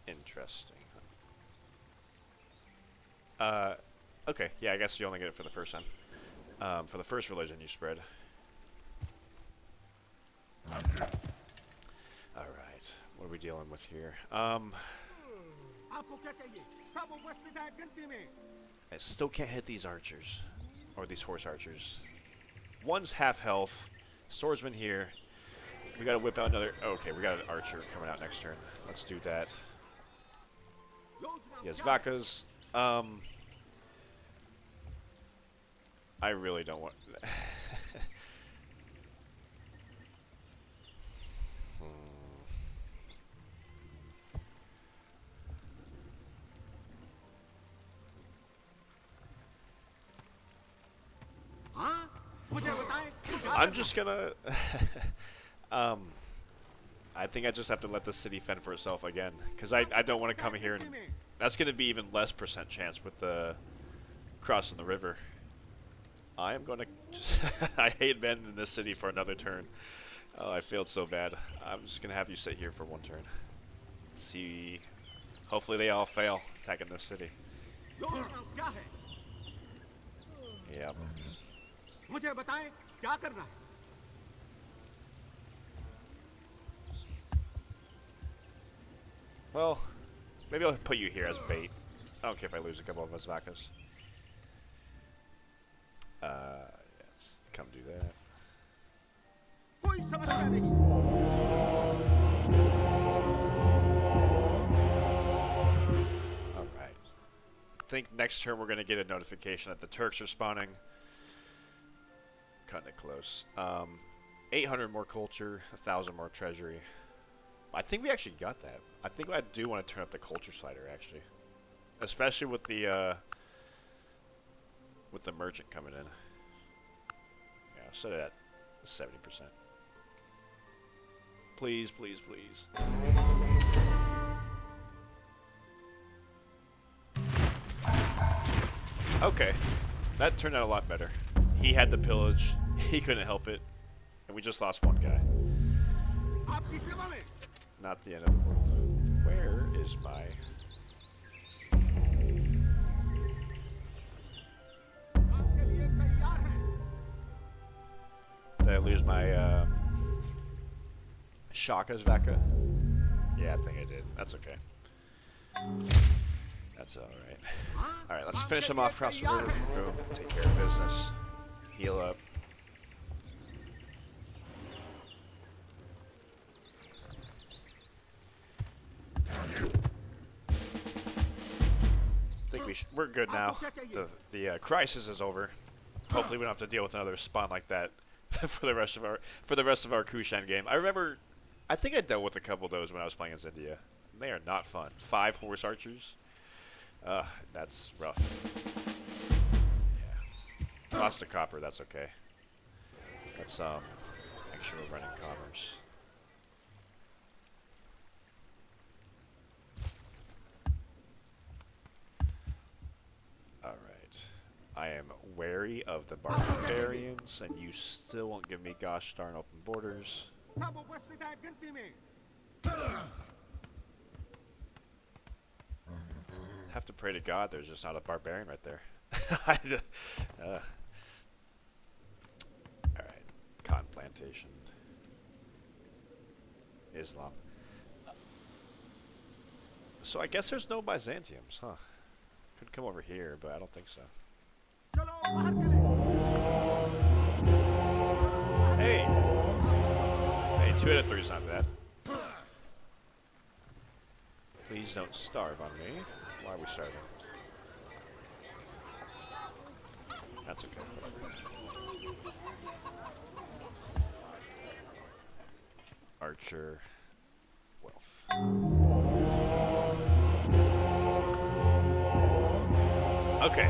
Interesting. Okay, yeah, I guess you only get it for the first time. For the first religion you spread. Alright, what are we dealing with here? I still can't hit these archers. Or these horse archers. One's half health. Swordsman here. We gotta whip out another. Okay, we got an archer coming out next turn. Let's do that. Yes, Vakas. I really don't want. I'm just gonna. I think I just have to let the city fend for itself again, because I don't want to come here and that's gonna be even less % chance with the crossing the river. I am gonna just I hate abandoning this city for another turn. Oh, I failed so bad. I'm just gonna have you sit here for one turn. See, hopefully they all fail attacking this city. Yep. Well, maybe I'll put you here as bait. I don't care if I lose a couple of us vacas. Yes, come do that. Alright. I think next turn we're going to get a notification that the Turks are spawning. Cutting it close. 800 more culture, 1,000 more treasury. I think we actually got that. I think I do want to turn up the culture slider, actually. Especially with the merchant coming in. Yeah, I'll set it at 70%. Please, please, please. Okay. That turned out a lot better. He had the pillage. He couldn't help it. And we just lost one guy. Not the end of the world. Where is my... Did I lose my Shaka's Vaka? Yeah, I think I did. That's okay. That's alright. Alright, let's finish him off across the river. Boom. Take care of business. Heal up. I think we're good now. The crisis is over. Hopefully we don't have to deal with another spawn like that for the rest of our Kushan game. I remember, I think I dealt with a couple of those when I was playing as India. They are not fun. 5 horse archers. That's rough. Yeah. Lost the copper. That's okay. Let's make sure we're running commerce. I am wary of the barbarians, and you still won't give me gosh darn open borders. Have to pray to God there's just not a barbarian right there. Alright, cotton plantation. Islam. So I guess there's no Byzantiums, huh? Could come over here, but I don't think so. Hey! Hey, 2 out of 3 is not bad. Please don't starve on me. Why are we starving? That's okay. Archer. Wealth. Okay.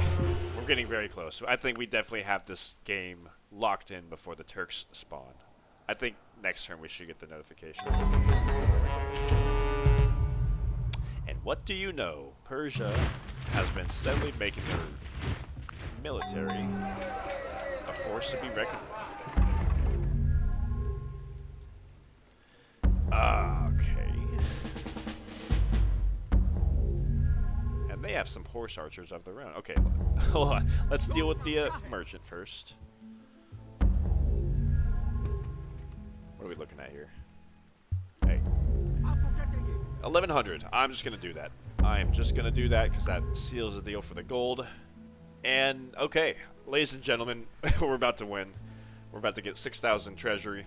We're getting very close. I think we definitely have this game locked in before the Turks spawn. I think next turn we should get the notification. And what do you know? Persia has been steadily making their military a force to be reckoned with. Okay. And they have some horse archers of their own. Okay, hold on. Let's deal with the merchant first. What are we looking at here? Hey. 1100. I'm just going to do that. I am just going to do that because that seals the deal for the gold. And, okay, ladies and gentlemen, we're about to win. We're about to get 6,000 treasury.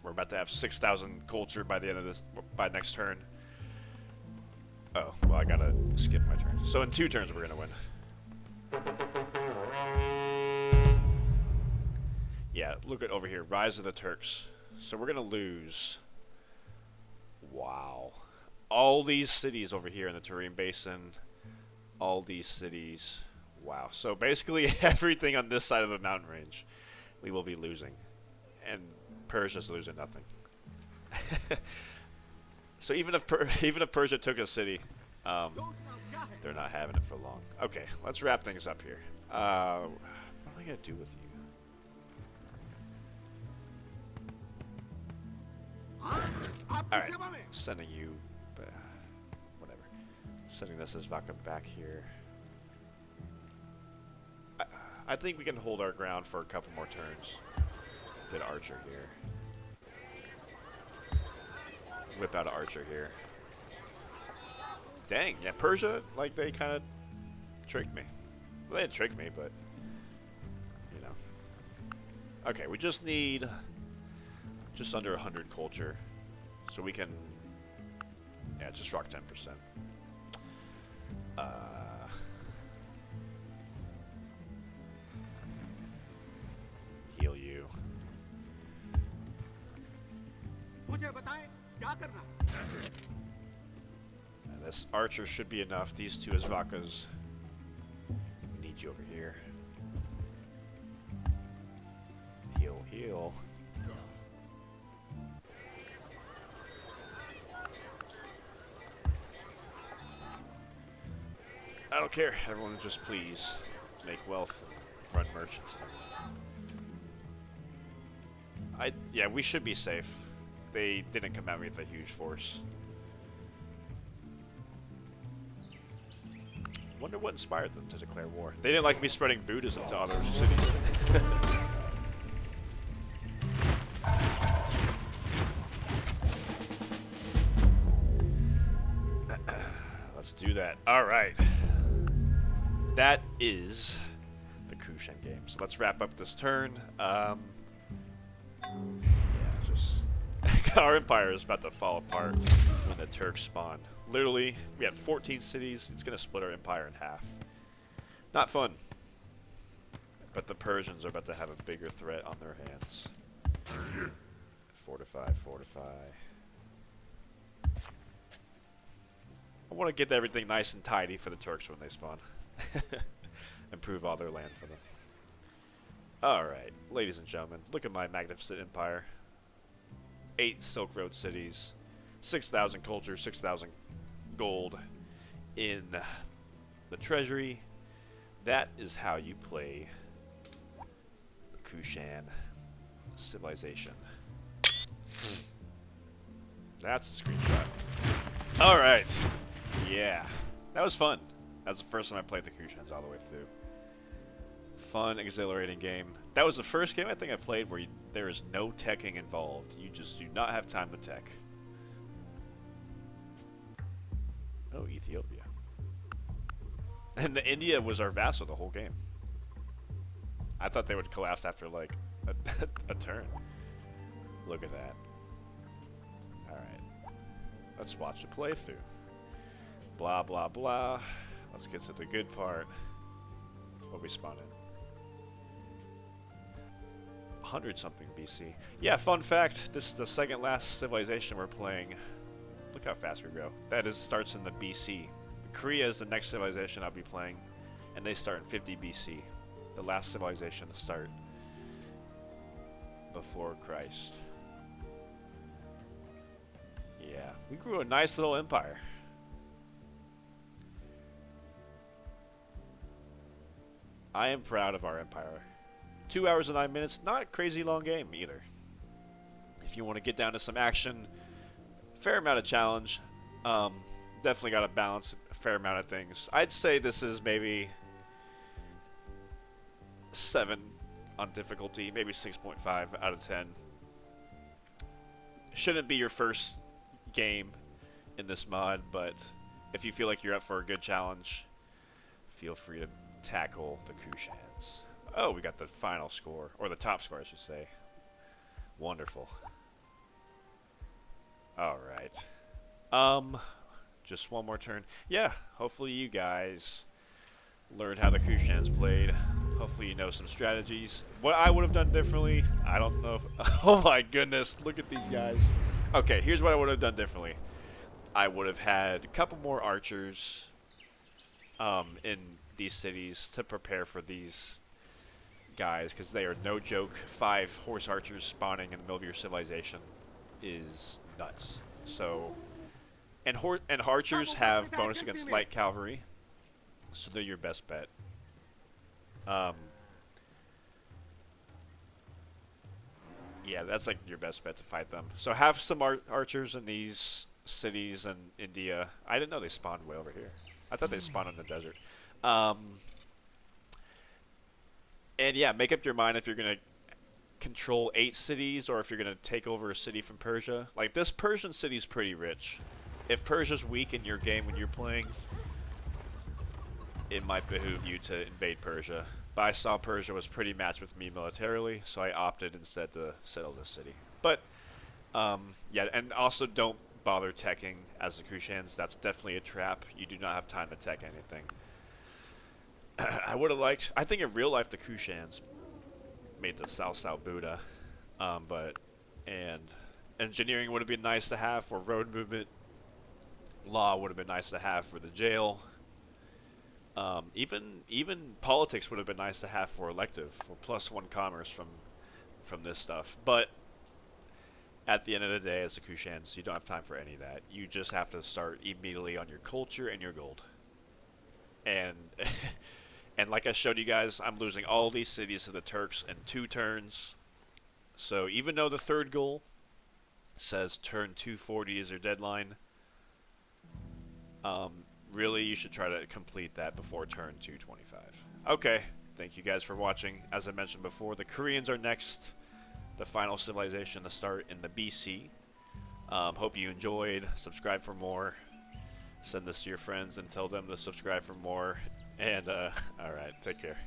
We're about to have 6,000 culture by the end of this, by next turn. Oh, well, I gotta skip my turn. So in 2 turns, we're gonna win. Yeah, look at over here. Rise of the Turks. So we're gonna lose. Wow. All these cities over here in the Tarim Basin. All these cities. Wow. So basically everything on this side of the mountain range, we will be losing. And Persia's losing nothing. So even if Persia took a city, They're not having it for long. Okay, let's wrap things up here. What am I gonna do with you? Alright, sending you... whatever. Sending this as Vakam back here. I think we can hold our ground for a couple more turns. Get Archer here. Whip out an Archer here. Dang, yeah, Persia, like, they kind of tricked me. Well, they didn't trick me, but, you know. Okay, we just need just under 100 culture. So we can, yeah, just rock 10%. Heal you. And this Archer should be enough. These two Asvakas. We need you over here. Heal, heal. I don't care. Everyone just please make wealth and run merchants. Yeah, we should be safe. They didn't come at me with a huge force. Wonder what inspired them to declare war. They didn't like me spreading Buddhism to other cities. Let's do that. All right. That is the Kushan game. So let's wrap up this turn. Yeah, just our empire is about to fall apart when the Turks spawn. Literally, we had 14 cities. It's gonna split our empire in half. Not fun. But the Persians are about to have a bigger threat on their hands. Fortify, fortify. I want to get everything nice and tidy for the Turks when they spawn. Improve all their land for them. Alright, ladies and gentlemen, look at my magnificent empire. 8 Silk Road cities, 6,000 culture, 6,000 gold in the treasury. That is how you play the Kushan civilization. That's a screenshot. Alright. Yeah. That was fun. That's the first time I played the Kushans all the way through. Fun, exhilarating game. That was the first game I think I played where there is no teching involved. You just do not have time to tech. Oh, Ethiopia. And India was our vassal the whole game. I thought they would collapse after like a turn. Look at that. Alright. Let's watch the playthrough. Blah, blah, blah. Let's get to the good part. What we spawn in. 100-something BC. Yeah, fun fact. This is the second last civilization we're playing. Look how fast we grow. That is starts in the BC. Korea is the next civilization I'll be playing. And they start in 50 BC. The last civilization to start before Christ. Yeah, we grew a nice little empire. I am proud of our empire. 2 hours and 9 minutes, not a crazy long game either. If you want to get down to some action, fair amount of challenge. Definitely got to balance a fair amount of things. I'd say this is maybe 7 on difficulty, maybe 6.5 out of 10. Shouldn't be your first game in this mod, but if you feel like you're up for a good challenge, feel free to tackle the Kushans. Oh, we got the final score, or the top score, I should say. Wonderful. Alright. Just one more turn. Yeah, hopefully you guys learned how the Kushans played. Hopefully you know some strategies. What I would have done differently, I don't know. Oh my goodness, look at these guys. Okay, here's what I would have done differently. I would have had a couple more archers in these cities to prepare for these guys, because they are no joke. 5 horse archers spawning in the middle of your civilization is nuts. So, and archers have bonus against light cavalry, So they're your best bet. Um, yeah, that's like your best bet to fight them. So have some archers in these cities in India. I didn't know they spawned way over here. I thought they spawned in the desert. Um, and yeah, make up your mind if you're gonna control 8 cities or if you're gonna take over a city from Persia. Like this Persian city's pretty rich. If Persia's weak in your game when you're playing, it might behoove you to invade Persia. But I saw Persia was pretty matched with me militarily, so I opted instead to settle this city. But yeah, and also don't bother teching as the Kushans. That's definitely a trap. You do not have time to tech anything. I would have liked. I think in real life the Kushans made the South Buddha, but and engineering would have been nice to have for road movement. Law would have been nice to have for the jail. Even politics would have been nice to have for elective, for +1 commerce from this stuff. But at the end of the day, as the Kushans, you don't have time for any of that. You just have to start immediately on your culture and your gold. And and like I showed you guys, I'm losing all these cities to the Turks in 2 turns. So even though the third goal says turn 240 is your deadline, really you should try to complete that before turn 225. Okay, thank you guys for watching. As I mentioned before, the Koreans are next, the final civilization to start in the BC. Hope you enjoyed. Subscribe for more. Send this to your friends and tell them to subscribe for more. And alright, take care.